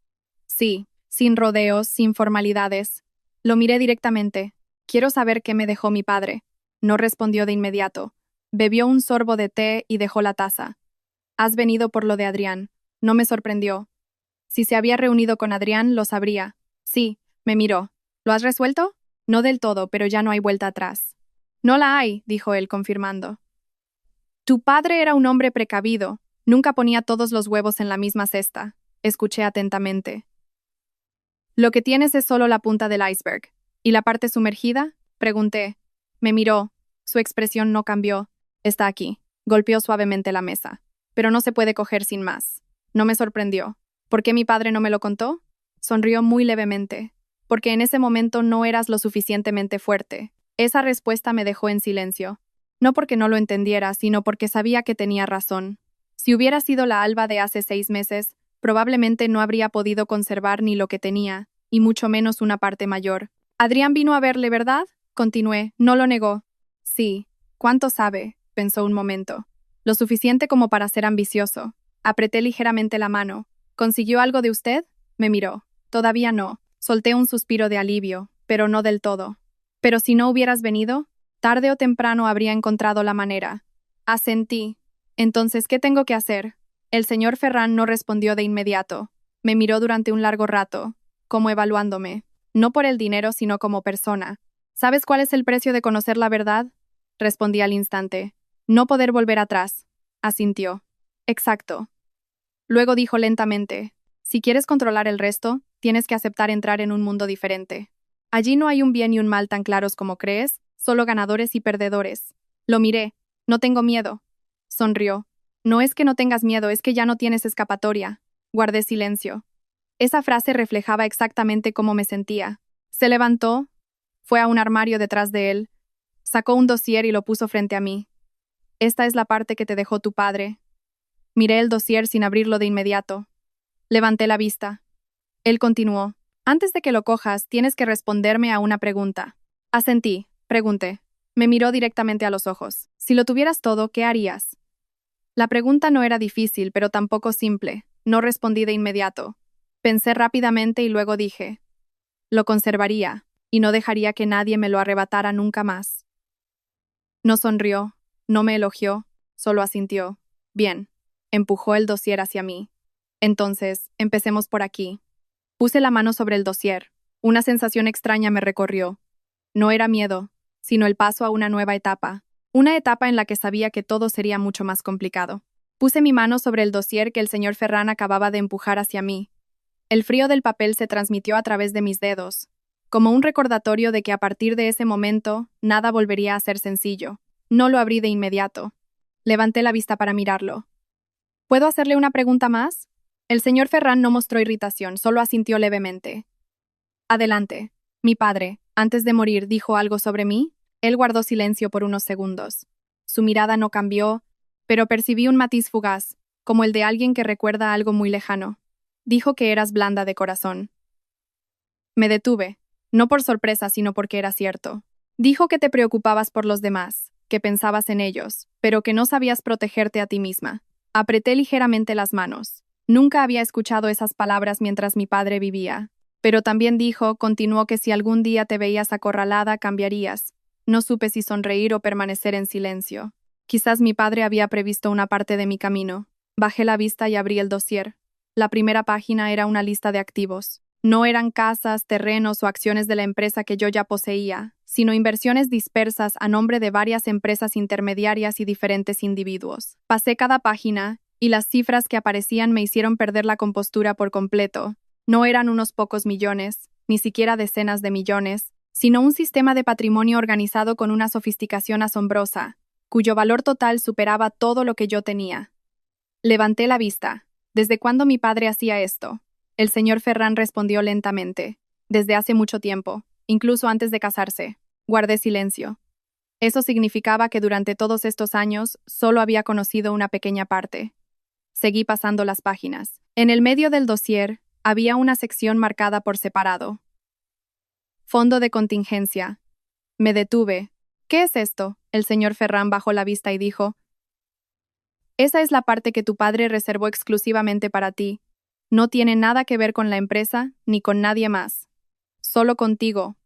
Sí, sin rodeos, sin formalidades. Lo miré directamente. Quiero saber qué me dejó mi padre. No respondió de inmediato. Bebió un sorbo de té y dejó la taza. Has venido por lo de Adrián. No me sorprendió. Si se había reunido con Adrián, lo sabría. Sí, me miró. ¿Lo has resuelto? No del todo, pero ya no hay vuelta atrás. No la hay, dijo él, confirmando. Tu padre era un hombre precavido. Nunca ponía todos los huevos en la misma cesta. Escuché atentamente. Lo que tienes es solo la punta del iceberg. ¿Y la parte sumergida? Pregunté. Me miró. Su expresión no cambió. Está aquí. Golpeó suavemente la mesa. Pero no se puede coger sin más. No me sorprendió. ¿Por qué mi padre no me lo contó? Sonrió muy levemente. Porque en ese momento no eras lo suficientemente fuerte. Esa respuesta me dejó en silencio. No porque no lo entendiera, sino porque sabía que tenía razón. Si hubiera sido la Alba de hace 6 meses, probablemente no habría podido conservar ni lo que tenía, y mucho menos una parte mayor. Adrián vino a verle, ¿verdad? Continué, no lo negó. Sí. ¿Cuánto sabe? Pensó un momento. Lo suficiente como para ser ambicioso. Apreté ligeramente la mano. ¿Consiguió algo de usted? Me miró. Todavía no. Solté un suspiro de alivio, pero no del todo. Pero si no hubieras venido, tarde o temprano habría encontrado la manera. Asentí. Entonces, ¿qué tengo que hacer? El señor Ferran no respondió de inmediato. Me miró durante un largo rato, como evaluándome. No por el dinero, sino como persona. ¿Sabes cuál es el precio de conocer la verdad? Respondí al instante. No poder volver atrás. Asintió. Exacto. Luego dijo lentamente. Si quieres controlar el resto, tienes que aceptar entrar en un mundo diferente. Allí no hay un bien y un mal tan claros como crees, solo ganadores y perdedores. Lo miré. No tengo miedo. Sonrió. No es que no tengas miedo, es que ya no tienes escapatoria. Guardé silencio. Esa frase reflejaba exactamente cómo me sentía. Se levantó, fue a un armario detrás de él, sacó un dossier y lo puso frente a mí. Esta es la parte que te dejó tu padre. Miré el dossier sin abrirlo de inmediato. Levanté la vista. Él continuó. Antes de que lo cojas, tienes que responderme a una pregunta. Asentí. Pregunté. Me miró directamente a los ojos. Si lo tuvieras todo, ¿qué harías? La pregunta no era difícil, pero tampoco simple. No respondí de inmediato. Pensé rápidamente y luego dije, lo conservaría, y no dejaría que nadie me lo arrebatara nunca más. No sonrió, no me elogió, solo asintió. Bien. Empujó el dossier hacia mí. Entonces, empecemos por aquí. Puse la mano sobre el dossier. Una sensación extraña me recorrió. No era miedo, sino el paso a una nueva etapa. Una etapa en la que sabía que todo sería mucho más complicado. Puse mi mano sobre el dossier que el señor Ferran acababa de empujar hacia mí. El frío del papel se transmitió a través de mis dedos, como un recordatorio de que a partir de ese momento, nada volvería a ser sencillo. No lo abrí de inmediato. Levanté la vista para mirarlo. ¿Puedo hacerle una pregunta más? El señor Ferran no mostró irritación, solo asintió levemente. Adelante. Mi padre, antes de morir, dijo algo sobre mí. Él guardó silencio por unos segundos. Su mirada no cambió, pero percibí un matiz fugaz, como el de alguien que recuerda algo muy lejano. Dijo que eras blanda de corazón. Me detuve, no por sorpresa, sino porque era cierto. Dijo que te preocupabas por los demás, que pensabas en ellos, pero que no sabías protegerte a ti misma. Apreté ligeramente las manos. Nunca había escuchado esas palabras mientras mi padre vivía. Pero también dijo, continuó, que si algún día te veías acorralada, cambiarías. No supe si sonreír o permanecer en silencio. Quizás mi padre había previsto una parte de mi camino. Bajé la vista y abrí el dossier. La primera página era una lista de activos. No eran casas, terrenos o acciones de la empresa que yo ya poseía, sino inversiones dispersas a nombre de varias empresas intermediarias y diferentes individuos. Pasé cada página, y las cifras que aparecían me hicieron perder la compostura por completo. No eran unos pocos millones, ni siquiera decenas de millones, sino un sistema de patrimonio organizado con una sofisticación asombrosa, cuyo valor total superaba todo lo que yo tenía. Levanté la vista. ¿Desde cuándo mi padre hacía esto? El señor Ferran respondió lentamente. Desde hace mucho tiempo, incluso antes de casarse. Guardé silencio. Eso significaba que durante todos estos años solo había conocido una pequeña parte. Seguí pasando las páginas. En el medio del dossier había una sección marcada por separado. Fondo de contingencia. Me detuve. ¿Qué es esto? El señor Ferran bajó la vista y dijo: esa es la parte que tu padre reservó exclusivamente para ti. No tiene nada que ver con la empresa ni con nadie más. Solo contigo.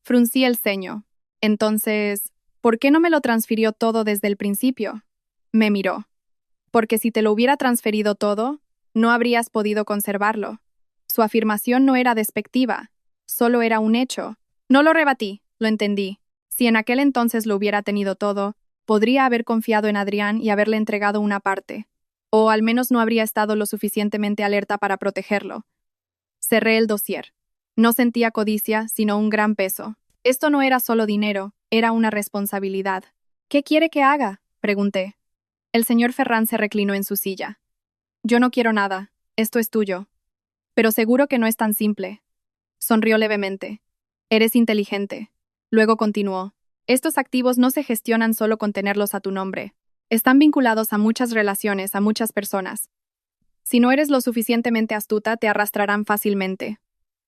Fruncí el ceño. Entonces, ¿por qué no me lo transfirió todo desde el principio? Me miró. Porque si te lo hubiera transferido todo, no habrías podido conservarlo. Su afirmación no era despectiva, solo era un hecho. No lo rebatí, lo entendí. Si en aquel entonces lo hubiera tenido todo, podría haber confiado en Adrián y haberle entregado una parte. O al menos no habría estado lo suficientemente alerta para protegerlo. Cerré el dossier. No sentía codicia, sino un gran peso. Esto no era solo dinero, era una responsabilidad. ¿Qué quiere que haga?, pregunté. El señor Ferran se reclinó en su silla. Yo no quiero nada, esto es tuyo. Pero seguro que no es tan simple. Sonrió levemente. Eres inteligente. Luego continuó. Estos activos no se gestionan solo con tenerlos a tu nombre. Están vinculados a muchas relaciones, a muchas personas. Si no eres lo suficientemente astuta, te arrastrarán fácilmente.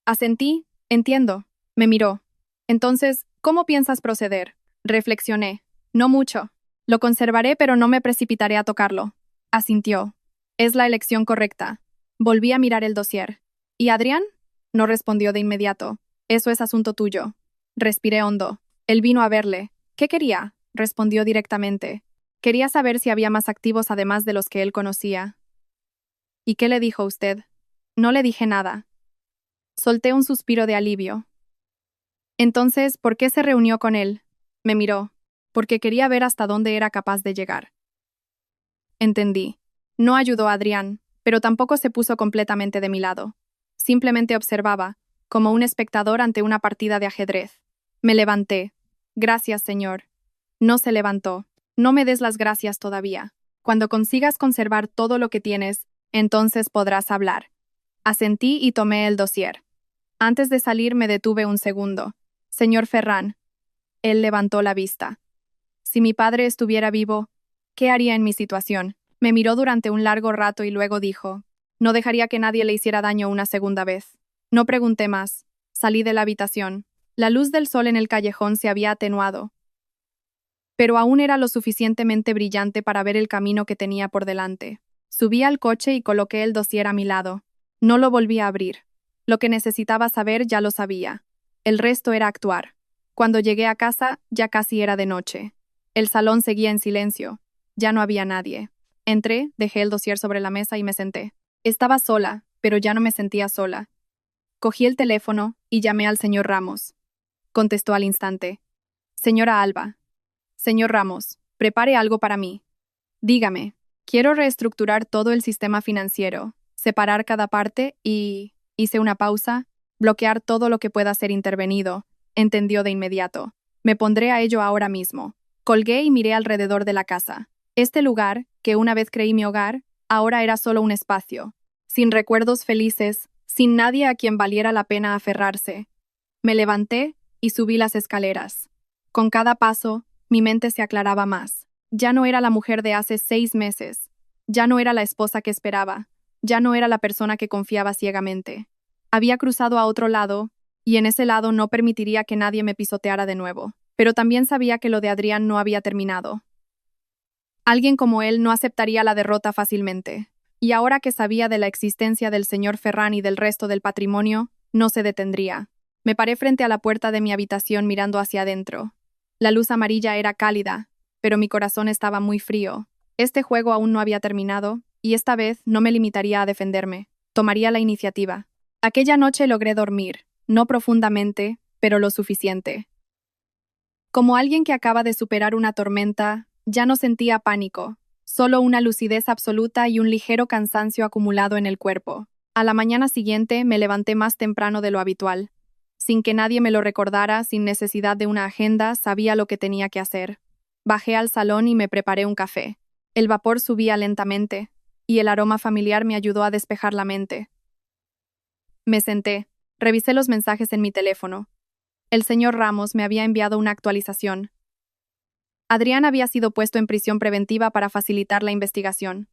Asentí, entiendo. Me miró. Entonces, ¿cómo piensas proceder? Reflexioné. No mucho. Lo conservaré, pero no me precipitaré a tocarlo. Asintió. Es la elección correcta. Volví a mirar el dossier. ¿Y Adrián? No respondió de inmediato. Eso es asunto tuyo. Respiré hondo. Él vino a verle. ¿Qué quería? Respondió directamente. Quería saber si había más activos además de los que él conocía. ¿Y qué le dijo usted? No le dije nada. Solté un suspiro de alivio. Entonces, ¿por qué se reunió con él? Me miró. Porque quería ver hasta dónde era capaz de llegar. Entendí. No ayudó a Adrián, pero tampoco se puso completamente de mi lado. Simplemente observaba, como un espectador ante una partida de ajedrez. Me levanté. Gracias, señor. No se levantó. No me des las gracias todavía. Cuando consigas conservar todo lo que tienes, entonces podrás hablar. Asentí y tomé el dossier. Antes de salir me detuve un segundo. Señor Ferran. Él levantó la vista. Si mi padre estuviera vivo, ¿qué haría en mi situación? Me miró durante un largo rato y luego dijo: no dejaría que nadie le hiciera daño una segunda vez. No pregunté más. Salí de la habitación. La luz del sol en el callejón se había atenuado, pero aún era lo suficientemente brillante para ver el camino que tenía por delante. Subí al coche y coloqué el dossier a mi lado. No lo volví a abrir. Lo que necesitaba saber ya lo sabía. El resto era actuar. Cuando llegué a casa, ya casi era de noche. El salón seguía en silencio. Ya no había nadie. Entré, dejé el dossier sobre la mesa y me senté. Estaba sola, pero ya no me sentía sola. Cogí el teléfono y llamé al señor Ramos. Contestó al instante. Señora Alba. Señor Ramos, prepare algo para mí. Dígame, quiero reestructurar todo el sistema financiero, separar cada parte y... Hice una pausa, bloquear todo lo que pueda ser intervenido. Entendió de inmediato. Me pondré a ello ahora mismo. Colgué y miré alrededor de la casa. Este lugar, que una vez creí mi hogar, ahora era solo un espacio. Sin recuerdos felices, sin nadie a quien valiera la pena aferrarse. Me levanté y subí las escaleras. Con cada paso, mi mente se aclaraba más. Ya no era la mujer de hace 6 meses. Ya no era la esposa que esperaba. Ya no era la persona que confiaba ciegamente. Había cruzado a otro lado, y en ese lado no permitiría que nadie me pisoteara de nuevo. Pero también sabía que lo de Adrián no había terminado. Alguien como él no aceptaría la derrota fácilmente. Y ahora que sabía de la existencia del señor Ferran y del resto del patrimonio, no se detendría. Me paré frente a la puerta de mi habitación mirando hacia adentro. La luz amarilla era cálida, pero mi corazón estaba muy frío. Este juego aún no había terminado, y esta vez no me limitaría a defenderme. Tomaría la iniciativa. Aquella noche logré dormir, no profundamente, pero lo suficiente. Como alguien que acaba de superar una tormenta, ya no sentía pánico, solo una lucidez absoluta y un ligero cansancio acumulado en el cuerpo. A la mañana siguiente me levanté más temprano de lo habitual. Sin que nadie me lo recordara, sin necesidad de una agenda, sabía lo que tenía que hacer. Bajé al salón y me preparé un café. El vapor subía lentamente, y el aroma familiar me ayudó a despejar la mente. Me senté, revisé los mensajes en mi teléfono. El señor Ramos me había enviado una actualización. Adrián había sido puesto en prisión preventiva para facilitar la investigación.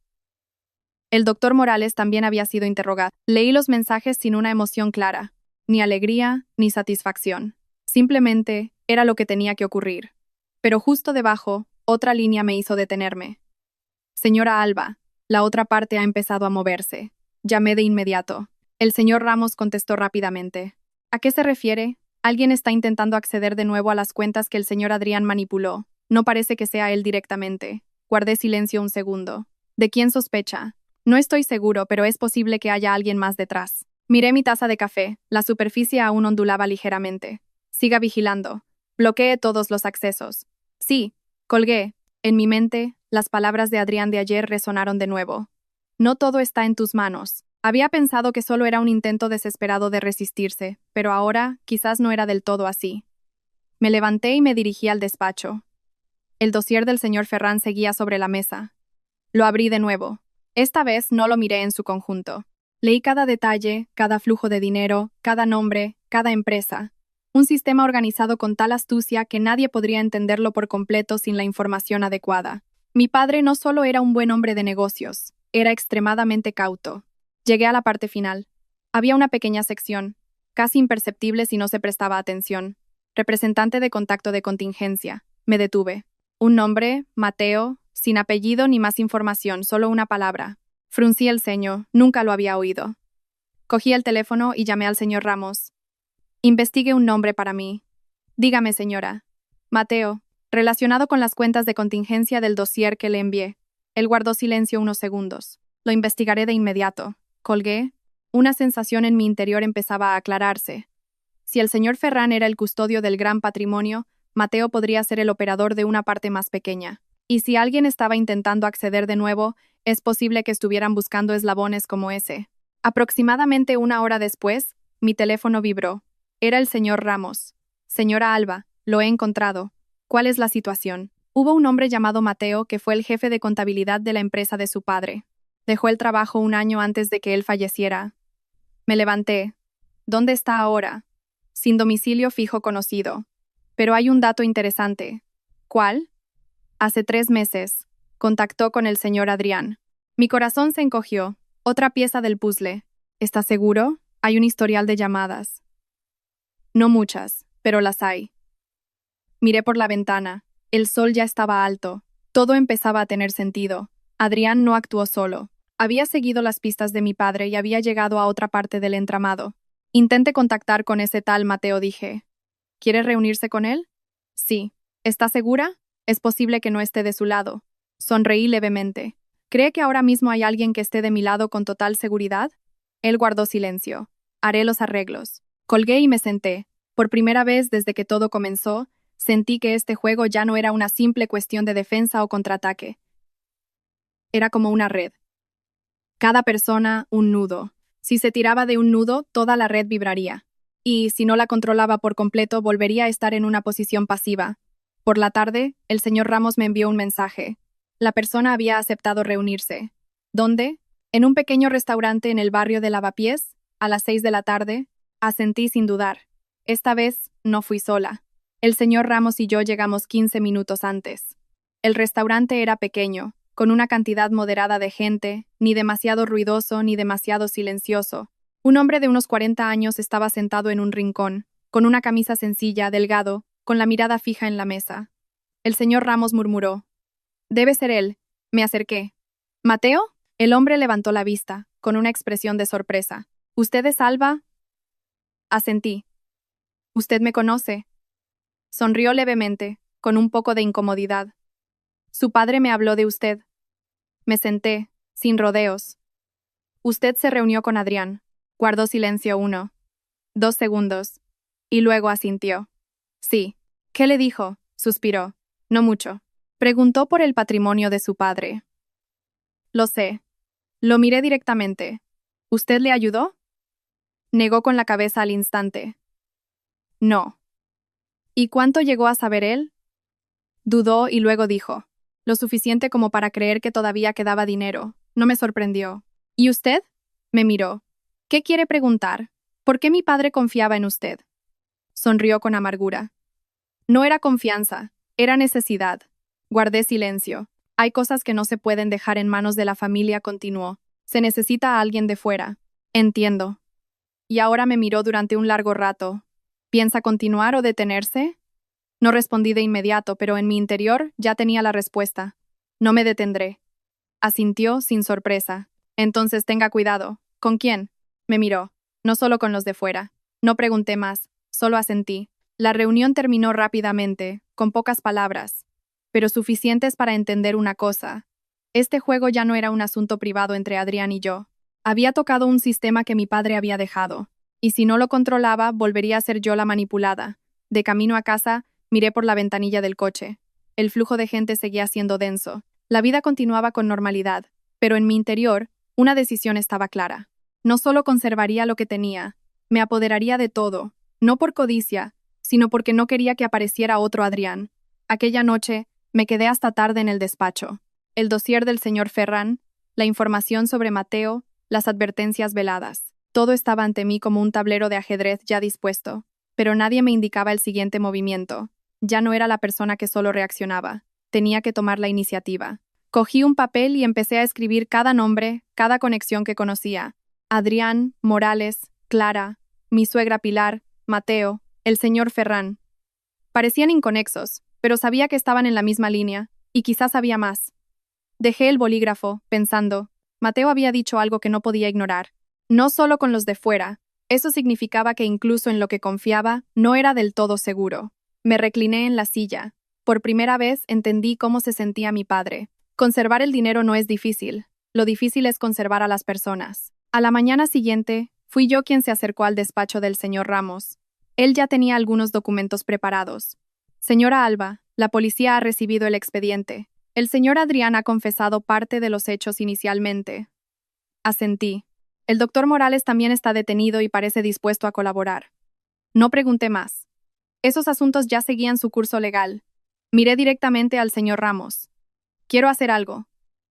El doctor Morales también había sido interrogado. Leí los mensajes sin una emoción clara, ni alegría, ni satisfacción. Simplemente era lo que tenía que ocurrir. Pero justo debajo, otra línea me hizo detenerme. Señora Alba, la otra parte ha empezado a moverse. Llamé de inmediato. El señor Ramos contestó rápidamente. ¿A qué se refiere? Alguien está intentando acceder de nuevo a las cuentas que el señor Adrián manipuló. No parece que sea él directamente. Guardé silencio un segundo. ¿De quién sospecha? No estoy seguro, pero es posible que haya alguien más detrás. Miré mi taza de café. La superficie aún ondulaba ligeramente. Siga vigilando. Bloqueé todos los accesos. Sí, colgué. En mi mente, las palabras de Adrián de ayer resonaron de nuevo. No todo está en tus manos. Había pensado que solo era un intento desesperado de resistirse, pero ahora quizás no era del todo así. Me levanté y me dirigí al despacho. El dossier del señor Ferrán seguía sobre la mesa. Lo abrí de nuevo. Esta vez no lo miré en su conjunto. Leí cada detalle, cada flujo de dinero, cada nombre, cada empresa. Un sistema organizado con tal astucia que nadie podría entenderlo por completo sin la información adecuada. Mi padre no solo era un buen hombre de negocios, era extremadamente cauto. Llegué a la parte final. Había una pequeña sección, casi imperceptible si no se prestaba atención. Representante de contacto de contingencia. Me detuve. Un nombre, Mateo, sin apellido ni más información, solo una palabra. Fruncí el ceño, nunca lo había oído. Cogí el teléfono y llamé al señor Ramos. Investigue un nombre para mí. Dígame, señora. Mateo, relacionado con las cuentas de contingencia del dossier que le envié. Él guardó silencio unos segundos. Lo investigaré de inmediato. Colgué. Una sensación en mi interior empezaba a aclararse. Si el señor Ferrán era el custodio del gran patrimonio, Mateo podría ser el operador de una parte más pequeña. Y si alguien estaba intentando acceder de nuevo, es posible que estuvieran buscando eslabones como ese. Aproximadamente una hora después, mi teléfono vibró. Era el señor Ramos. Señora Alba, lo he encontrado. ¿Cuál es la situación? Hubo un hombre llamado Mateo que fue el jefe de contabilidad de la empresa de su padre. Dejó el trabajo un año antes de que él falleciera. Me levanté. ¿Dónde está ahora? Sin domicilio fijo conocido. Pero hay un dato interesante. ¿Cuál? Hace 3 meses. Contactó con el señor Adrián. Mi corazón se encogió. Otra pieza del puzzle. ¿Estás seguro? Hay un historial de llamadas. No muchas, pero las hay. Miré por la ventana. El sol ya estaba alto. Todo empezaba a tener sentido. Adrián no actuó solo. Había seguido las pistas de mi padre y había llegado a otra parte del entramado. Intente contactar con ese tal Mateo, dije. ¿Quiere reunirse con él? Sí. ¿Está segura? Es posible que no esté de su lado. Sonreí levemente. ¿Cree que ahora mismo hay alguien que esté de mi lado con total seguridad? Él guardó silencio. Haré los arreglos. Colgué y me senté. Por primera vez desde que todo comenzó, sentí que este juego ya no era una simple cuestión de defensa o contraataque. Era como una red. Cada persona, un nudo. Si se tiraba de un nudo, toda la red vibraría. Y, si no la controlaba por completo, volvería a estar en una posición pasiva. Por la tarde, el señor Ramos me envió un mensaje. La persona había aceptado reunirse. ¿Dónde? En un pequeño restaurante en el barrio de Lavapiés, a las 6 de la tarde. Asentí sin dudar. Esta vez, no fui sola. El señor Ramos y yo llegamos 15 minutos antes. El restaurante era pequeño, con una cantidad moderada de gente, ni demasiado ruidoso ni demasiado silencioso. Un hombre de unos 40 años estaba sentado en un rincón, con una camisa sencilla, delgado, con la mirada fija en la mesa. El señor Ramos murmuró. Debe ser él. Me acerqué. ¿Mateo? El hombre levantó la vista, con una expresión de sorpresa. ¿Usted es Alba? Asentí. ¿Usted me conoce? Sonrió levemente, con un poco de incomodidad. Su padre me habló de usted. Me senté, sin rodeos. Usted se reunió con Adrián. Guardó silencio 1, 2 segundos, y luego asintió. Sí. ¿Qué le dijo? Suspiró. No mucho. Preguntó por el patrimonio de su padre. Lo sé. Lo miré directamente. ¿Usted le ayudó? Negó con la cabeza al instante. No. ¿Y cuánto llegó a saber él? Dudó y luego dijo, lo suficiente como para creer que todavía quedaba dinero. No me sorprendió. ¿Y usted? Me miró. ¿Qué quiere preguntar? ¿Por qué mi padre confiaba en usted? Sonrió con amargura. No era confianza, era necesidad. Guardé silencio. Hay cosas que no se pueden dejar en manos de la familia, continuó. Se necesita a alguien de fuera. Entiendo. Y ahora me miró durante un largo rato. ¿Piensa continuar o detenerse? No respondí de inmediato, pero en mi interior ya tenía la respuesta. No me detendré. Asintió sin sorpresa. Entonces tenga cuidado. ¿Con quién? Me miró. No solo con los de fuera. No pregunté más, solo asentí. La reunión terminó rápidamente, con pocas palabras, pero suficientes para entender una cosa. Este juego ya no era un asunto privado entre Adrián y yo. Había tocado un sistema que mi padre había dejado, y si no lo controlaba, volvería a ser yo la manipulada. De camino a casa, miré por la ventanilla del coche. El flujo de gente seguía siendo denso. La vida continuaba con normalidad, pero en mi interior, una decisión estaba clara. No solo conservaría lo que tenía, me apoderaría de todo, no por codicia, sino porque no quería que apareciera otro Adrián. Aquella noche, me quedé hasta tarde en el despacho. El dossier del señor Ferran, la información sobre Mateo, las advertencias veladas. Todo estaba ante mí como un tablero de ajedrez ya dispuesto, pero nadie me indicaba el siguiente movimiento. Ya no era la persona que solo reaccionaba. Tenía que tomar la iniciativa. Cogí un papel y empecé a escribir cada nombre, cada conexión que conocía. Adrián, Morales, Clara, mi suegra Pilar, Mateo, el señor Ferran. Parecían inconexos, pero sabía que estaban en la misma línea, y quizás había más. Dejé el bolígrafo, pensando. Mateo había dicho algo que no podía ignorar. No solo con los de fuera. Eso significaba que incluso en lo que confiaba, no era del todo seguro. Me recliné en la silla. Por primera vez entendí cómo se sentía mi padre. Conservar el dinero no es difícil. Lo difícil es conservar a las personas. A la mañana siguiente, fui yo quien se acercó al despacho del señor Ramos. Él ya tenía algunos documentos preparados. Señora Alba, la policía ha recibido el expediente. El señor Adrián ha confesado parte de los hechos inicialmente. Asentí. El doctor Morales también está detenido y parece dispuesto a colaborar. No pregunté más. Esos asuntos ya seguían su curso legal. Miré directamente al señor Ramos. Quiero hacer algo.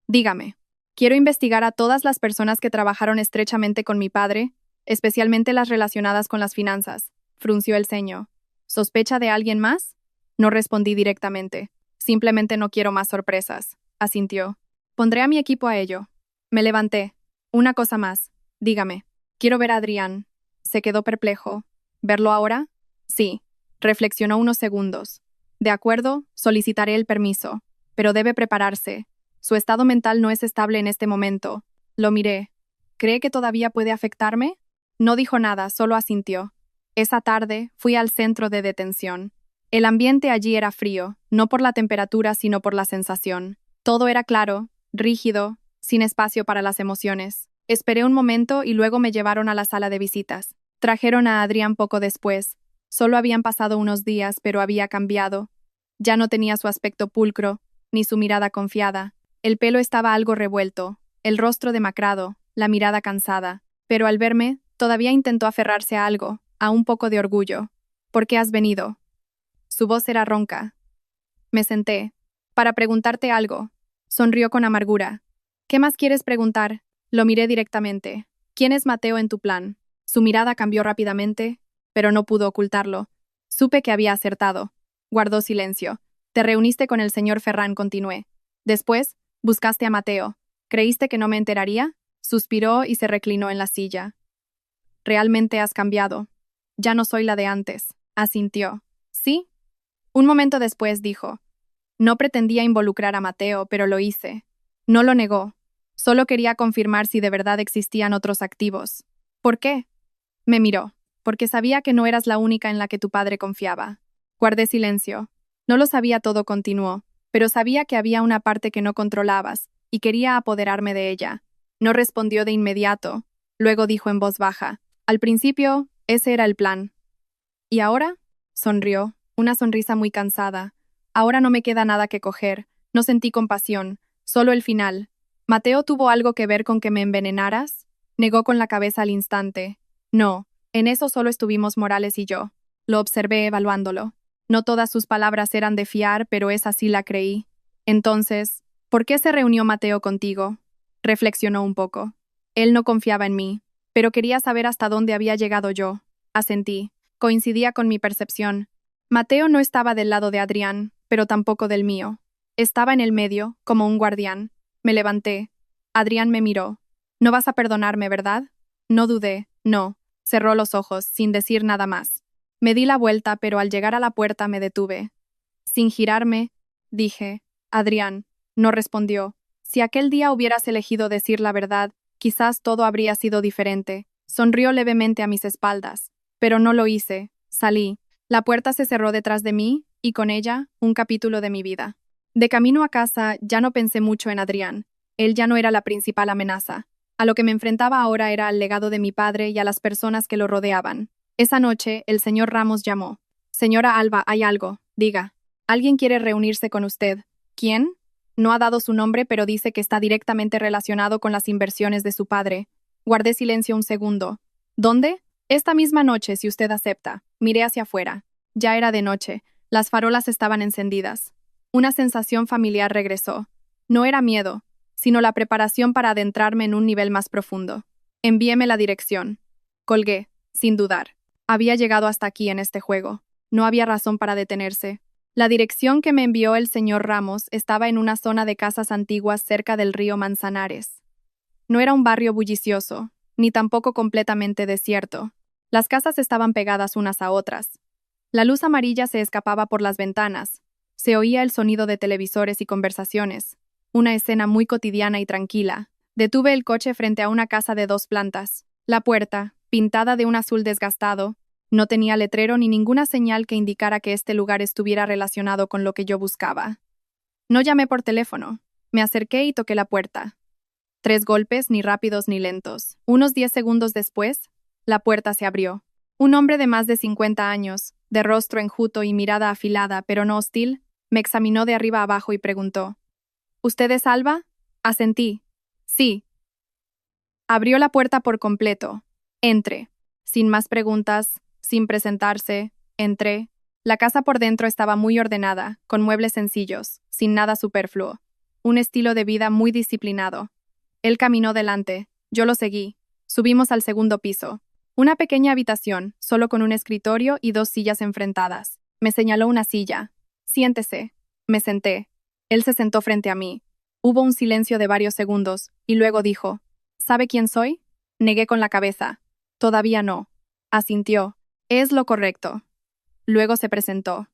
Dígame. Quiero investigar a todas las personas que trabajaron estrechamente con mi padre, especialmente las relacionadas con las finanzas. Frunció el ceño. ¿Sospecha de alguien más? No respondí directamente. Simplemente no quiero más sorpresas. Asintió. Pondré a mi equipo a ello. Me levanté. Una cosa más. Dígame. Quiero ver a Adrián. Se quedó perplejo. ¿Verlo ahora? Sí. Reflexionó unos segundos. De acuerdo, solicitaré el permiso. Pero debe prepararse. Su estado mental no es estable en este momento. Lo miré. ¿Cree que todavía puede afectarme? No dijo nada, solo asintió. Esa tarde fui al centro de detención. El ambiente allí era frío, no por la temperatura, sino por la sensación. Todo era claro, rígido, sin espacio para las emociones. Esperé un momento y luego me llevaron a la sala de visitas. Trajeron a Adrián poco después. Solo habían pasado unos días, pero había cambiado. Ya no tenía su aspecto pulcro, ni su mirada confiada. El pelo estaba algo revuelto, el rostro demacrado, la mirada cansada. Pero al verme, todavía intentó aferrarse a algo, a un poco de orgullo. ¿Por qué has venido? Su voz era ronca. Me senté. Para preguntarte algo. Sonrió con amargura. ¿Qué más quieres preguntar? Lo miré directamente. ¿Quién es Mateo en tu plan? Su mirada cambió rápidamente, pero no pudo ocultarlo. Supe que había acertado. Guardó silencio. Te reuniste con el señor Ferran, continué. Después, buscaste a Mateo. ¿Creíste que no me enteraría? Suspiró y se reclinó en la silla. Realmente has cambiado. Ya no soy la de antes. Asintió. ¿Sí? Un momento después dijo. No pretendía involucrar a Mateo, pero lo hice. No lo negó. Solo quería confirmar si de verdad existían otros activos. ¿Por qué? Me miró. Porque sabía que no eras la única en la que tu padre confiaba. Guardé silencio. No lo sabía todo, continuó, pero sabía que había una parte que no controlabas, y quería apoderarme de ella. No respondió de inmediato. Luego dijo en voz baja. Al principio, ese era el plan. ¿Y ahora? Sonrió, una sonrisa muy cansada. Ahora no me queda nada que coger. No sentí compasión, solo el final. ¿Mateo tuvo algo que ver con que me envenenaras? Negó con la cabeza al instante. No, en eso solo estuvimos Morales y yo. Lo observé evaluándolo. No todas sus palabras eran de fiar, pero esa sí la creí. Entonces, ¿por qué se reunió Mateo contigo? Reflexionó un poco. Él no confiaba en mí, pero quería saber hasta dónde había llegado yo. Asentí. Coincidía con mi percepción. Mateo no estaba del lado de Adrián, pero tampoco del mío. Estaba en el medio, como un guardián. Me levanté. Adrián me miró. No vas a perdonarme, ¿verdad? No dudé. No. Cerró los ojos, sin decir nada más. Me di la vuelta, pero al llegar a la puerta me detuve. Sin girarme, dije, Adrián. No respondió. Si aquel día hubieras elegido decir la verdad, quizás todo habría sido diferente. Sonrió levemente a mis espaldas. Pero no lo hice. Salí. La puerta se cerró detrás de mí, y con ella, un capítulo de mi vida. De camino a casa, ya no pensé mucho en Adrián. Él ya no era la principal amenaza. A lo que me enfrentaba ahora era al legado de mi padre y a las personas que lo rodeaban. Esa noche, el señor Ramos llamó. Señora Alba, hay algo. Diga. Alguien quiere reunirse con usted. ¿Quién? No ha dado su nombre, pero dice que está directamente relacionado con las inversiones de su padre. Guardé silencio un segundo. ¿Dónde? Esta misma noche, si usted acepta. Miré hacia afuera. Ya era de noche. Las farolas estaban encendidas. Una sensación familiar regresó. No era miedo, sino la preparación para adentrarme en un nivel más profundo. Envíeme la dirección. Colgué, sin dudar. Había llegado hasta aquí en este juego. No había razón para detenerse. La dirección que me envió el señor Ramos estaba en una zona de casas antiguas cerca del río Manzanares. No era un barrio bullicioso, ni tampoco completamente desierto. Las casas estaban pegadas unas a otras. La luz amarilla se escapaba por las ventanas. Se oía el sonido de televisores y conversaciones. Una escena muy cotidiana y tranquila. Detuve el coche frente a una casa de 2 plantas. La puerta, pintada de un azul desgastado, no tenía letrero ni ninguna señal que indicara que este lugar estuviera relacionado con lo que yo buscaba. No llamé por teléfono. Me acerqué y toqué la puerta. 3 golpes, ni rápidos ni lentos. Unos 10 segundos después, la puerta se abrió. Un hombre de más de 50 años, de rostro enjuto y mirada afilada, pero no hostil, me examinó de arriba abajo y preguntó: ¿Usted es Alba? Asentí. Sí. Abrió la puerta por completo. Entré. Sin más preguntas, sin presentarse, entré. La casa por dentro estaba muy ordenada, con muebles sencillos, sin nada superfluo. Un estilo de vida muy disciplinado. Él caminó delante, yo lo seguí. Subimos al segundo piso. Una pequeña habitación, solo con un escritorio y 2 sillas enfrentadas. Me señaló una silla. Siéntese. Me senté. Él se sentó frente a mí. Hubo un silencio de varios segundos, y luego dijo: ¿Sabe quién soy? Negué con la cabeza. Todavía no. Asintió. Es lo correcto. Luego se presentó.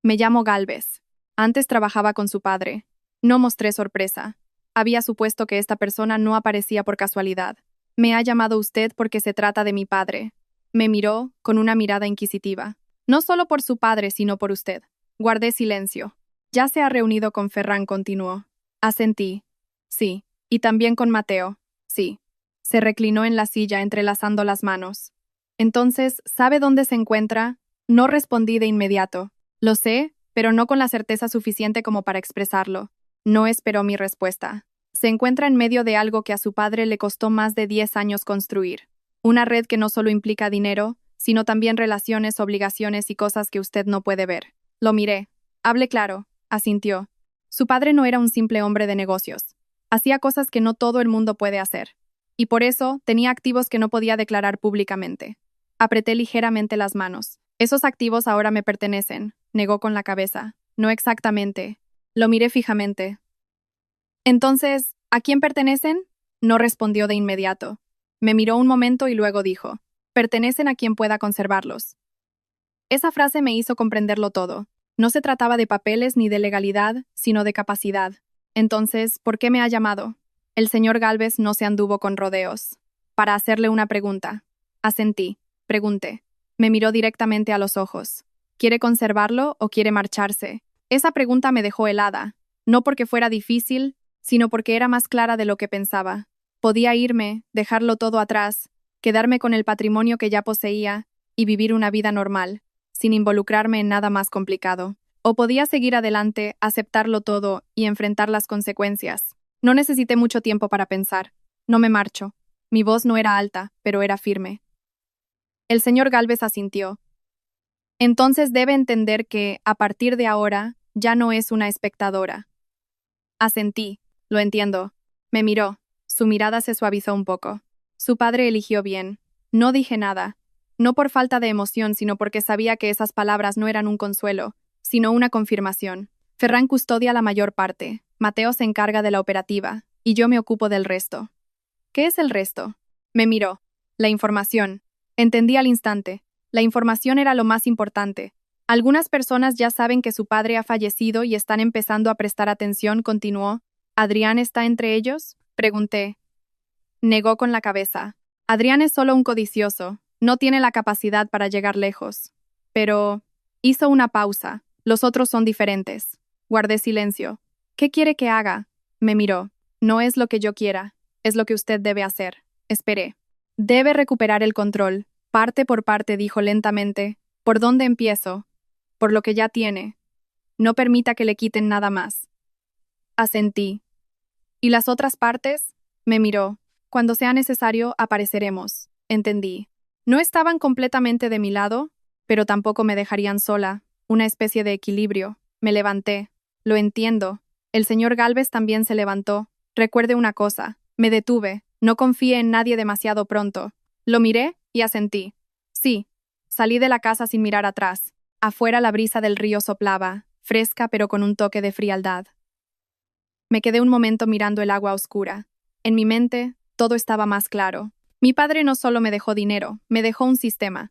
Me llamo Gálvez. Antes trabajaba con su padre. No mostré sorpresa. Había supuesto que esta persona no aparecía por casualidad. Me ha llamado usted porque se trata de mi padre. Me miró con una mirada inquisitiva. No solo por su padre, sino por usted. Guardé silencio. Ya se ha reunido con Ferran, continuó. Asentí. Sí. Y también con Mateo. Sí. Se reclinó en la silla entrelazando las manos. Entonces, ¿sabe dónde se encuentra? No respondí de inmediato. Lo sé, pero no con la certeza suficiente como para expresarlo. No esperó mi respuesta. Se encuentra en medio de algo que a su padre le costó más de 10 años construir. Una red que no solo implica dinero, sino también relaciones, obligaciones y cosas que usted no puede ver. Lo miré. Hable claro, asintió. Su padre no era un simple hombre de negocios. Hacía cosas que no todo el mundo puede hacer. Y por eso tenía activos que no podía declarar públicamente. Apreté ligeramente las manos. Esos activos ahora me pertenecen, negó con la cabeza. No exactamente. Lo miré fijamente. Entonces, ¿a quién pertenecen? No respondió de inmediato. Me miró un momento y luego dijo: pertenecen a quien pueda conservarlos. Esa frase me hizo comprenderlo todo. No se trataba de papeles ni de legalidad, sino de capacidad. Entonces, ¿por qué me ha llamado? El señor Gálvez no se anduvo con rodeos. Para hacerle una pregunta. Asentí. Pregunté. Me miró directamente a los ojos. ¿Quiere conservarlo o quiere marcharse? Esa pregunta me dejó helada. No porque fuera difícil, sino porque era más clara de lo que pensaba. Podía irme, dejarlo todo atrás, quedarme con el patrimonio que ya poseía y vivir una vida normal, sin involucrarme en nada más complicado. O podía seguir adelante, aceptarlo todo y enfrentar las consecuencias. No necesité mucho tiempo para pensar. No me marcho. Mi voz no era alta, pero era firme. El señor Gálvez asintió. Entonces debe entender que, a partir de ahora, ya no es una espectadora. Asentí. Lo entiendo. Me miró. Su mirada se suavizó un poco. Su padre eligió bien. No dije nada. No por falta de emoción, sino porque sabía que esas palabras no eran un consuelo, sino una confirmación. Ferran custodia la mayor parte. Mateo se encarga de la operativa, y yo me ocupo del resto. ¿Qué es el resto? Me miró. La información. Entendí al instante. La información era lo más importante. Algunas personas ya saben que su padre ha fallecido y están empezando a prestar atención, continuó. ¿Adrián está entre ellos? Pregunté. Negó con la cabeza. Adrián es solo un codicioso. No tiene la capacidad para llegar lejos. Pero... hizo una pausa. Los otros son diferentes. Guardé silencio. ¿Qué quiere que haga? Me miró. No es lo que yo quiera. Es lo que usted debe hacer. Esperé. Debe recuperar el control. Parte por parte, dijo lentamente. ¿Por dónde empiezo? Por lo que ya tiene. No permita que le quiten nada más. Asentí. ¿Y las otras partes? Me miró. Cuando sea necesario, apareceremos. Entendí. No estaban completamente de mi lado, pero tampoco me dejarían sola. Una especie de equilibrio. Me levanté. Lo entiendo. El señor Gálvez también se levantó. Recuerde una cosa. Me detuve. No confíe en nadie demasiado pronto. Lo miré y asentí. Sí. Salí de la casa sin mirar atrás. Afuera la brisa del río soplaba, fresca pero con un toque de frialdad. Me quedé un momento mirando el agua oscura. En mi mente, todo estaba más claro. Mi padre no solo me dejó dinero, me dejó un sistema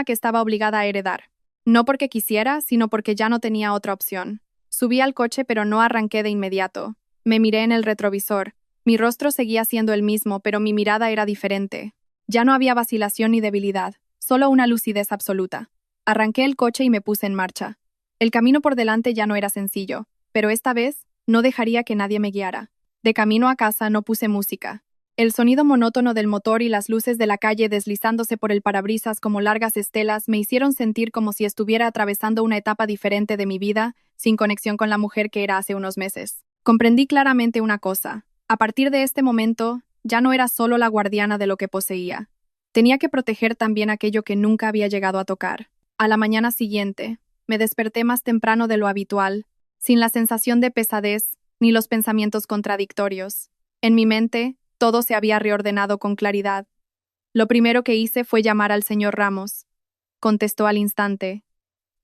que estaba obligada a heredar. No porque quisiera, sino porque ya no tenía otra opción. Subí al coche pero no arranqué de inmediato. Me miré en el retrovisor. Mi rostro seguía siendo el mismo, pero mi mirada era diferente. Ya no había vacilación ni debilidad, solo una lucidez absoluta. Arranqué el coche y me puse en marcha. El camino por delante ya no era sencillo, pero esta vez no dejaría que nadie me guiara. De camino a casa no puse música. El sonido monótono del motor y las luces de la calle deslizándose por el parabrisas como largas estelas me hicieron sentir como si estuviera atravesando una etapa diferente de mi vida, sin conexión con la mujer que era hace unos meses. Comprendí claramente una cosa. A partir de este momento, ya no era solo la guardiana de lo que poseía. Tenía que proteger también aquello que nunca había llegado a tocar. A la mañana siguiente, me desperté más temprano de lo habitual, sin la sensación de pesadez ni los pensamientos contradictorios. En mi mente, todo se había reordenado con claridad. Lo primero que hice fue llamar al señor Ramos. Contestó al instante.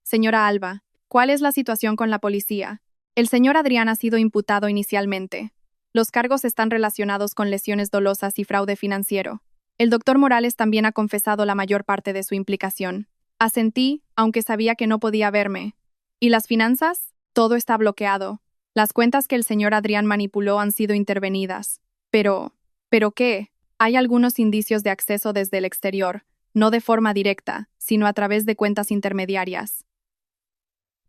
Señora Alba, ¿cuál es la situación con la policía? El señor Adrián ha sido imputado inicialmente. Los cargos están relacionados con lesiones dolosas y fraude financiero. El doctor Morales también ha confesado la mayor parte de su implicación. Asentí, aunque sabía que no podía verme. ¿Y las finanzas? Todo está bloqueado. Las cuentas que el señor Adrián manipuló han sido intervenidas. ¿Pero qué? Hay algunos indicios de acceso desde el exterior, no de forma directa, sino a través de cuentas intermediarias.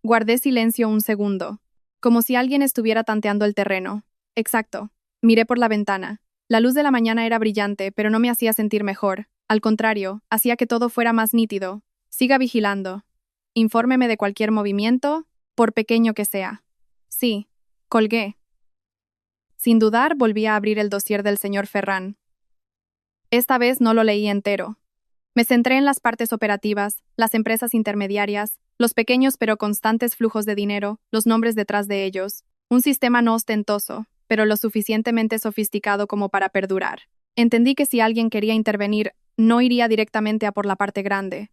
Guardé silencio un segundo, como si alguien estuviera tanteando el terreno. Exacto. Miré por la ventana. La luz de la mañana era brillante, pero no me hacía sentir mejor. Al contrario, hacía que todo fuera más nítido. Siga vigilando. Infórmeme de cualquier movimiento, por pequeño que sea. Sí. Colgué. Sin dudar, volví a abrir el dossier del señor Ferran. Esta vez no lo leí entero. Me centré en las partes operativas, las empresas intermediarias, los pequeños pero constantes flujos de dinero, los nombres detrás de ellos. Un sistema no ostentoso, pero lo suficientemente sofisticado como para perdurar. Entendí que si alguien quería intervenir, no iría directamente a por la parte grande.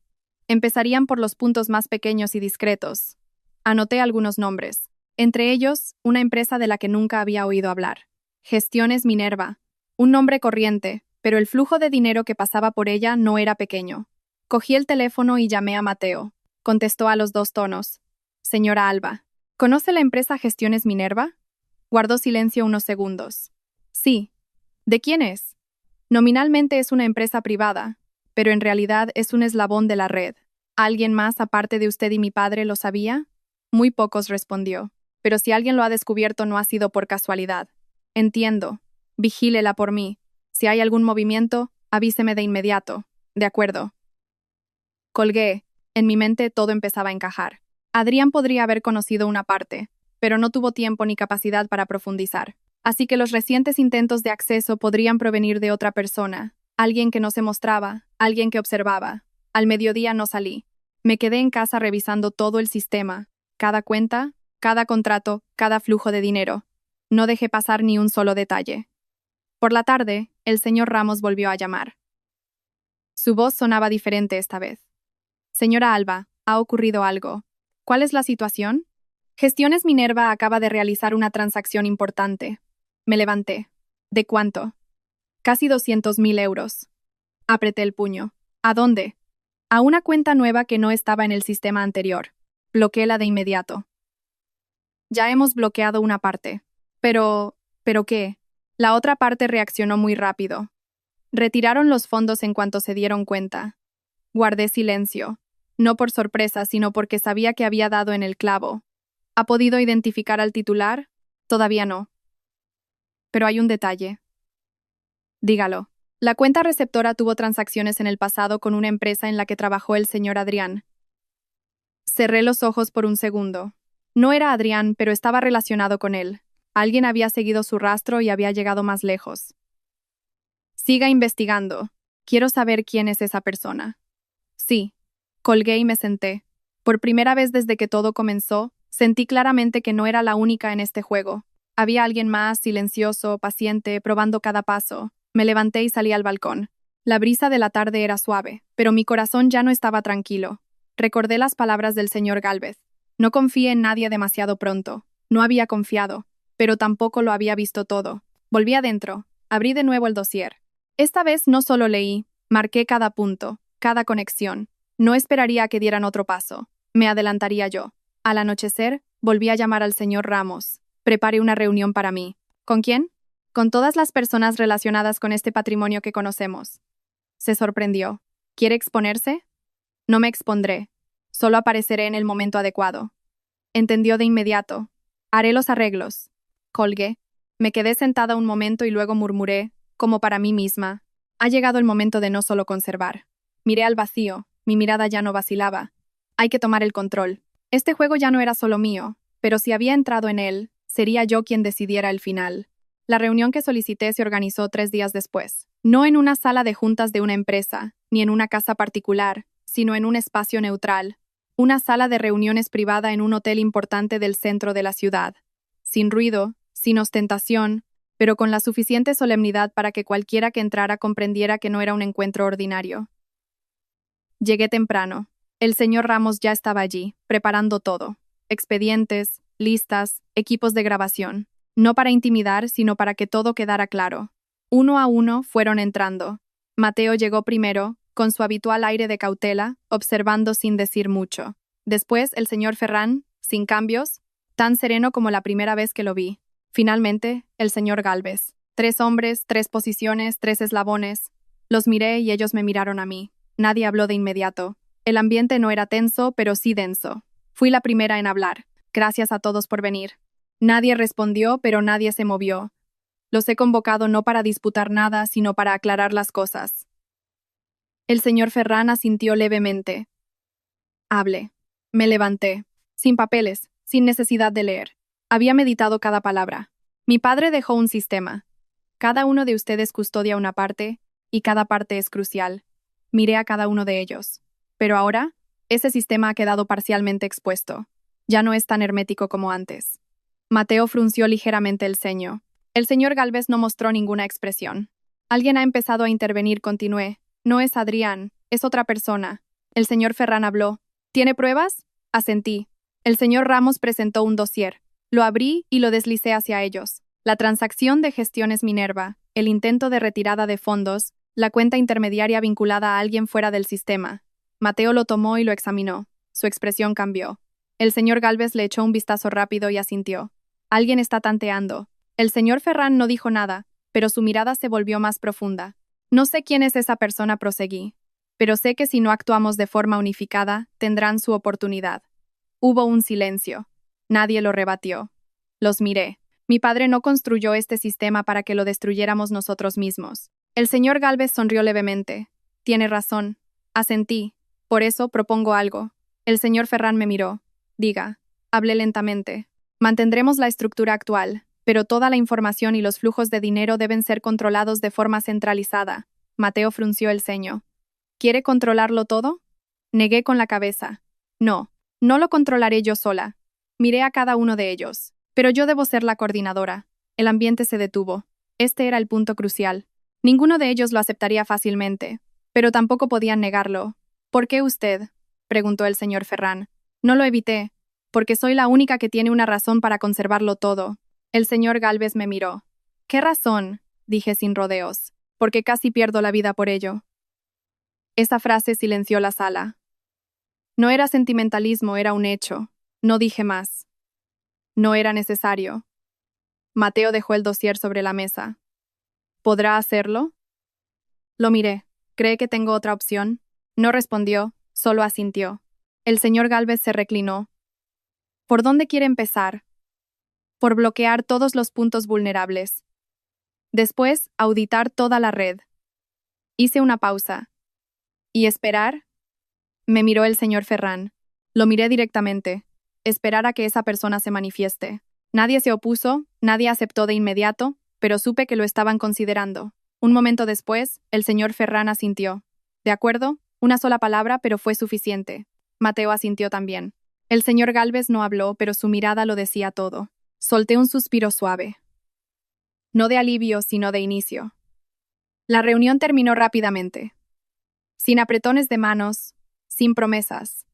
Empezarían por los puntos más pequeños y discretos. Anoté algunos nombres. Entre ellos, una empresa de la que nunca había oído hablar. Gestiones Minerva. Un nombre corriente, pero el flujo de dinero que pasaba por ella no era pequeño. Cogí el teléfono y llamé a Mateo. Contestó a los 2 tonos. Señora Alba, ¿conoce la empresa Gestiones Minerva? Guardó silencio unos segundos. Sí. ¿De quién es? Nominalmente es una empresa privada, pero en realidad es un eslabón de la red. ¿Alguien más aparte de usted y mi padre lo sabía? Muy pocos, respondió. Pero si alguien lo ha descubierto no ha sido por casualidad. Entiendo. Vigílela por mí. Si hay algún movimiento, avíseme de inmediato. De acuerdo. Colgué. En mi mente todo empezaba a encajar. Adrián podría haber conocido una parte, pero no tuvo tiempo ni capacidad para profundizar. Así que los recientes intentos de acceso podrían provenir de otra persona, alguien que no se mostraba, alguien que observaba. Al mediodía no salí. Me quedé en casa revisando todo el sistema, cada cuenta, cada contrato, cada flujo de dinero. No dejé pasar ni un solo detalle. Por la tarde, el señor Ramos volvió a llamar. Su voz sonaba diferente esta vez. Señora Alba, ha ocurrido algo. ¿Cuál es la situación? Gestiones Minerva acaba de realizar una transacción importante. Me levanté. ¿De cuánto? Casi 200.000 euros. Apreté el puño. ¿A dónde? A una cuenta nueva que no estaba en el sistema anterior. Bloquéela de inmediato. Ya hemos bloqueado una parte. ¿Pero qué? La otra parte reaccionó muy rápido. Retiraron los fondos en cuanto se dieron cuenta. Guardé silencio. No por sorpresa, sino porque sabía que había dado en el clavo. ¿Ha podido identificar al titular? Todavía no. Pero hay un detalle. Dígalo. La cuenta receptora tuvo transacciones en el pasado con una empresa en la que trabajó el señor Adrián. Cerré los ojos por un segundo. No era Adrián, pero estaba relacionado con él. Alguien había seguido su rastro y había llegado más lejos. Siga investigando. Quiero saber quién es esa persona. Sí. Colgué y me senté. Por primera vez desde que todo comenzó, sentí claramente que no era la única en este juego. Había alguien más, silencioso, paciente, probando cada paso. Me levanté y salí al balcón. La brisa de la tarde era suave, pero mi corazón ya no estaba tranquilo. Recordé las palabras del señor Gálvez. No confíe en nadie demasiado pronto. No había confiado, pero tampoco lo había visto todo. Volví adentro. Abrí de nuevo el dossier. Esta vez no solo leí, marqué cada punto, cada conexión. No esperaría a que dieran otro paso. Me adelantaría yo. Al anochecer, volví a llamar al señor Ramos. Preparé una reunión para mí. ¿Con quién? Con todas las personas relacionadas con este patrimonio que conocemos. Se sorprendió. ¿Quiere exponerse? No me expondré. Solo apareceré en el momento adecuado. Entendió de inmediato. Haré los arreglos. Colgué. Me quedé sentada un momento y luego murmuré, como para mí misma. Ha llegado el momento de no solo conservar. Miré al vacío. Mi mirada ya no vacilaba. Hay que tomar el control. Este juego ya no era solo mío, pero si había entrado en él, sería yo quien decidiera el final. La reunión que solicité se organizó 3 días después. No en una sala de juntas de una empresa, ni en una casa particular, sino en un espacio neutral. Una sala de reuniones privada en un hotel importante del centro de la ciudad. Sin ruido, sin ostentación, pero con la suficiente solemnidad para que cualquiera que entrara comprendiera que no era un encuentro ordinario. Llegué temprano. El señor Ramos ya estaba allí, preparando todo. Expedientes, listas, equipos de grabación. No para intimidar, sino para que todo quedara claro. Uno a uno fueron entrando. Mateo llegó primero, con su habitual aire de cautela, observando sin decir mucho. Después el señor Ferrán, sin cambios, tan sereno como la primera vez que lo vi. Finalmente, el señor Gálvez. 3 hombres, 3 posiciones, 3 eslabones. Los miré y ellos me miraron a mí. Nadie habló de inmediato. El ambiente no era tenso, pero sí denso. Fui la primera en hablar. Gracias a todos por venir. Nadie respondió, pero nadie se movió. Los he convocado no para disputar nada, sino para aclarar las cosas. El señor Ferrán asintió levemente. Hable. Me levanté. Sin papeles, sin necesidad de leer. Había meditado cada palabra. Mi padre dejó un sistema. Cada uno de ustedes custodia una parte, y cada parte es crucial. Miré a cada uno de ellos. Pero ahora, ese sistema ha quedado parcialmente expuesto. Ya no es tan hermético como antes. Mateo frunció ligeramente el ceño. El señor Gálvez no mostró ninguna expresión. Alguien ha empezado a intervenir, continué. No es Adrián, es otra persona. El señor Ferrán habló. ¿Tiene pruebas? Asentí. El señor Ramos presentó un dossier. Lo abrí y lo deslicé hacia ellos. La transacción de Gestiones Minerva, el intento de retirada de fondos, la cuenta intermediaria vinculada a alguien fuera del sistema. Mateo lo tomó y lo examinó. Su expresión cambió. El señor Gálvez le echó un vistazo rápido y asintió. Alguien está tanteando. El señor Ferrán no dijo nada, pero su mirada se volvió más profunda. No sé quién es esa persona, proseguí, pero sé que si no actuamos de forma unificada, tendrán su oportunidad. Hubo un silencio. Nadie lo rebatió. Los miré. Mi padre no construyó este sistema para que lo destruyéramos nosotros mismos. El señor Gálvez sonrió levemente. Tiene razón. Asentí. Por eso propongo algo. El señor Ferrán me miró. Diga. Hablé lentamente. Mantendremos la estructura actual, pero toda la información y los flujos de dinero deben ser controlados de forma centralizada. Mateo frunció el ceño. ¿Quiere controlarlo todo? Negué con la cabeza. No, no lo controlaré yo sola. Miré a cada uno de ellos. Pero yo debo ser la coordinadora. El ambiente se detuvo. Este era el punto crucial. Ninguno de ellos lo aceptaría fácilmente, pero tampoco podían negarlo. ¿Por qué usted?, preguntó el señor Ferran. No lo evité, porque soy la única que tiene una razón para conservarlo todo. El señor Gálvez me miró. ¿Qué razón?, dije sin rodeos, porque casi pierdo la vida por ello. Esa frase silenció la sala. No era sentimentalismo, era un hecho. No dije más. No era necesario. Mateo dejó el dossier sobre la mesa. ¿Podrá hacerlo? Lo miré. ¿Cree que tengo otra opción? No respondió, solo asintió. El señor Gálvez se reclinó. ¿Por dónde quiere empezar? Por bloquear todos los puntos vulnerables. Después, auditar toda la red. Hice una pausa. ¿Y esperar? Me miró el señor Ferran. Lo miré directamente. Esperar a que esa persona se manifieste. Nadie se opuso, nadie aceptó de inmediato, pero supe que lo estaban considerando. Un momento después, el señor Ferran asintió. De acuerdo, una sola palabra, pero fue suficiente. Mateo asintió también. El señor Gálvez no habló, pero su mirada lo decía todo. Solté un suspiro suave. No de alivio, sino de inicio. La reunión terminó rápidamente. Sin apretones de manos, sin promesas.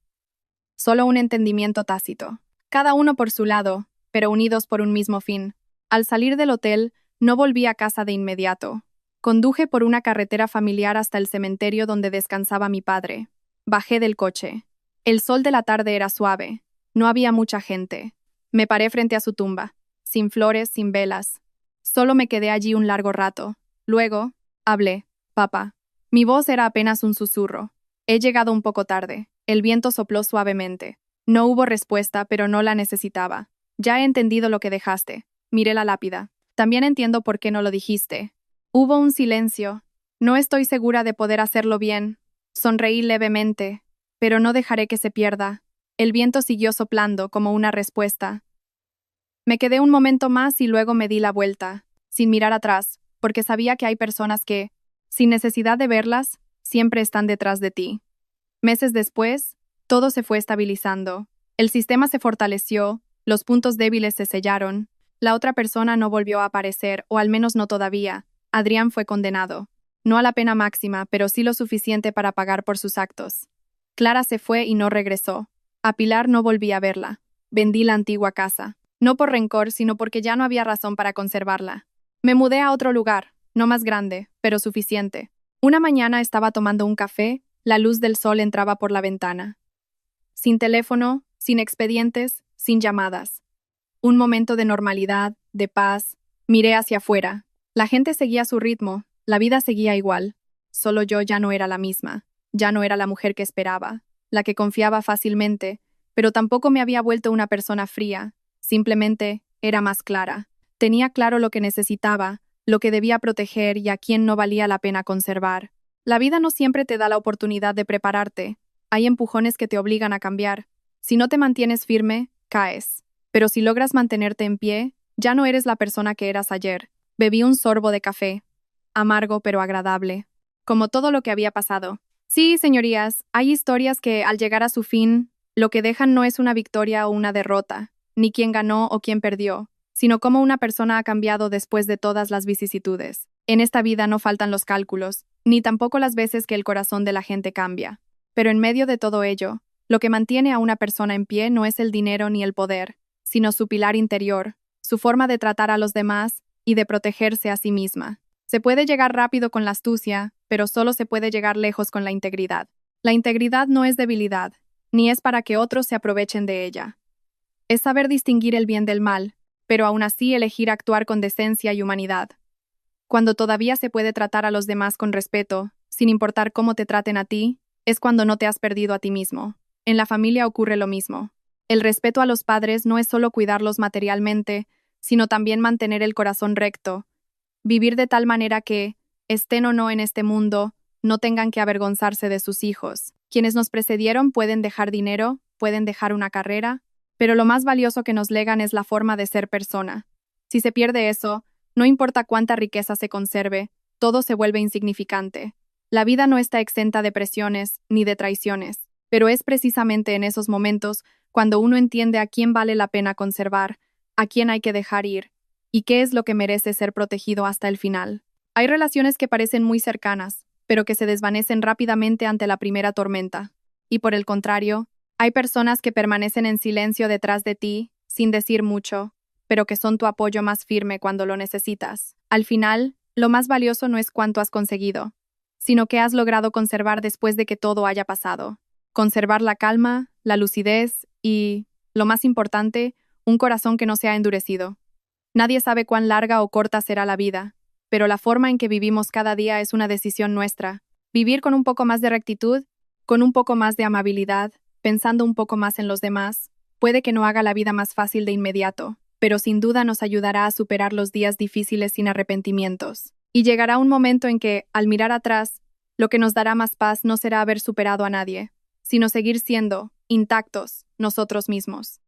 Solo un entendimiento tácito. Cada uno por su lado, pero unidos por un mismo fin. Al salir del hotel, no volví a casa de inmediato. Conduje por una carretera familiar hasta el cementerio donde descansaba mi padre. Bajé del coche. El sol de la tarde era suave. No había mucha gente. Me paré frente a su tumba, sin flores, sin velas. Solo me quedé allí un largo rato. Luego, hablé. Papá. Mi voz era apenas un susurro. He llegado un poco tarde. El viento sopló suavemente. No hubo respuesta, pero no la necesitaba. Ya he entendido lo que dejaste. Miré la lápida. También entiendo por qué no lo dijiste. Hubo un silencio. No estoy segura de poder hacerlo bien. Sonreí levemente, pero no dejaré que se pierda. El viento siguió soplando como una respuesta. Me quedé un momento más y luego me di la vuelta, sin mirar atrás, porque sabía que hay personas que, sin necesidad de verlas, siempre están detrás de ti. Meses después, todo se fue estabilizando. El sistema se fortaleció, los puntos débiles se sellaron, la otra persona no volvió a aparecer, o al menos no todavía. Adrián fue condenado. No a la pena máxima, pero sí lo suficiente para pagar por sus actos. Clara se fue y no regresó. A Pilar no volví a verla. Vendí la antigua casa. No por rencor, sino porque ya no había razón para conservarla. Me mudé a otro lugar, no más grande, pero suficiente. Una mañana estaba tomando un café, la luz del sol entraba por la ventana. Sin teléfono, sin expedientes, sin llamadas. Un momento de normalidad, de paz. Miré hacia afuera. La gente seguía su ritmo, la vida seguía igual. Solo yo ya no era la misma. Ya no era la mujer que esperaba, la que confiaba fácilmente, pero tampoco me había vuelto una persona fría. Simplemente era más clara. Tenía claro lo que necesitaba, lo que debía proteger y a quién no valía la pena conservar. La vida no siempre te da la oportunidad de prepararte. Hay empujones que te obligan a cambiar. Si no te mantienes firme, caes. Pero si logras mantenerte en pie, ya no eres la persona que eras ayer. Bebí un sorbo de café. Amargo pero agradable. Como todo lo que había pasado. Sí, señorías, hay historias que, al llegar a su fin, lo que dejan no es una victoria o una derrota, ni quién ganó o quién perdió, sino cómo una persona ha cambiado después de todas las vicisitudes. En esta vida no faltan los cálculos, ni tampoco las veces que el corazón de la gente cambia. Pero en medio de todo ello, lo que mantiene a una persona en pie no es el dinero ni el poder, sino su pilar interior, su forma de tratar a los demás y de protegerse a sí misma. Se puede llegar rápido con la astucia, pero solo se puede llegar lejos con la integridad. La integridad no es debilidad, ni es para que otros se aprovechen de ella. Es saber distinguir el bien del mal, pero aún así elegir actuar con decencia y humanidad. Cuando todavía se puede tratar a los demás con respeto, sin importar cómo te traten a ti, es cuando no te has perdido a ti mismo. En la familia ocurre lo mismo. El respeto a los padres no es solo cuidarlos materialmente, sino también mantener el corazón recto, vivir de tal manera que, estén o no en este mundo, no tengan que avergonzarse de sus hijos. Quienes nos precedieron pueden dejar dinero, pueden dejar una carrera, pero lo más valioso que nos legan es la forma de ser persona. Si se pierde eso, no importa cuánta riqueza se conserve, todo se vuelve insignificante. La vida no está exenta de presiones ni de traiciones. Pero es precisamente en esos momentos cuando uno entiende a quién vale la pena conservar, a quién hay que dejar ir, y qué es lo que merece ser protegido hasta el final. Hay relaciones que parecen muy cercanas, pero que se desvanecen rápidamente ante la primera tormenta. Y por el contrario, hay personas que permanecen en silencio detrás de ti, sin decir mucho, pero que son tu apoyo más firme cuando lo necesitas. Al final, lo más valioso no es cuánto has conseguido, sino que has logrado conservar después de que todo haya pasado. Conservar la calma, la lucidez y, lo más importante, un corazón que no se ha endurecido. Nadie sabe cuán larga o corta será la vida, pero la forma en que vivimos cada día es una decisión nuestra. Vivir con un poco más de rectitud, con un poco más de amabilidad, pensando un poco más en los demás, puede que no haga la vida más fácil de inmediato, pero sin duda nos ayudará a superar los días difíciles sin arrepentimientos. Y llegará un momento en que, al mirar atrás, lo que nos dará más paz no será haber superado a nadie, sino seguir siendo, intactos, nosotros mismos.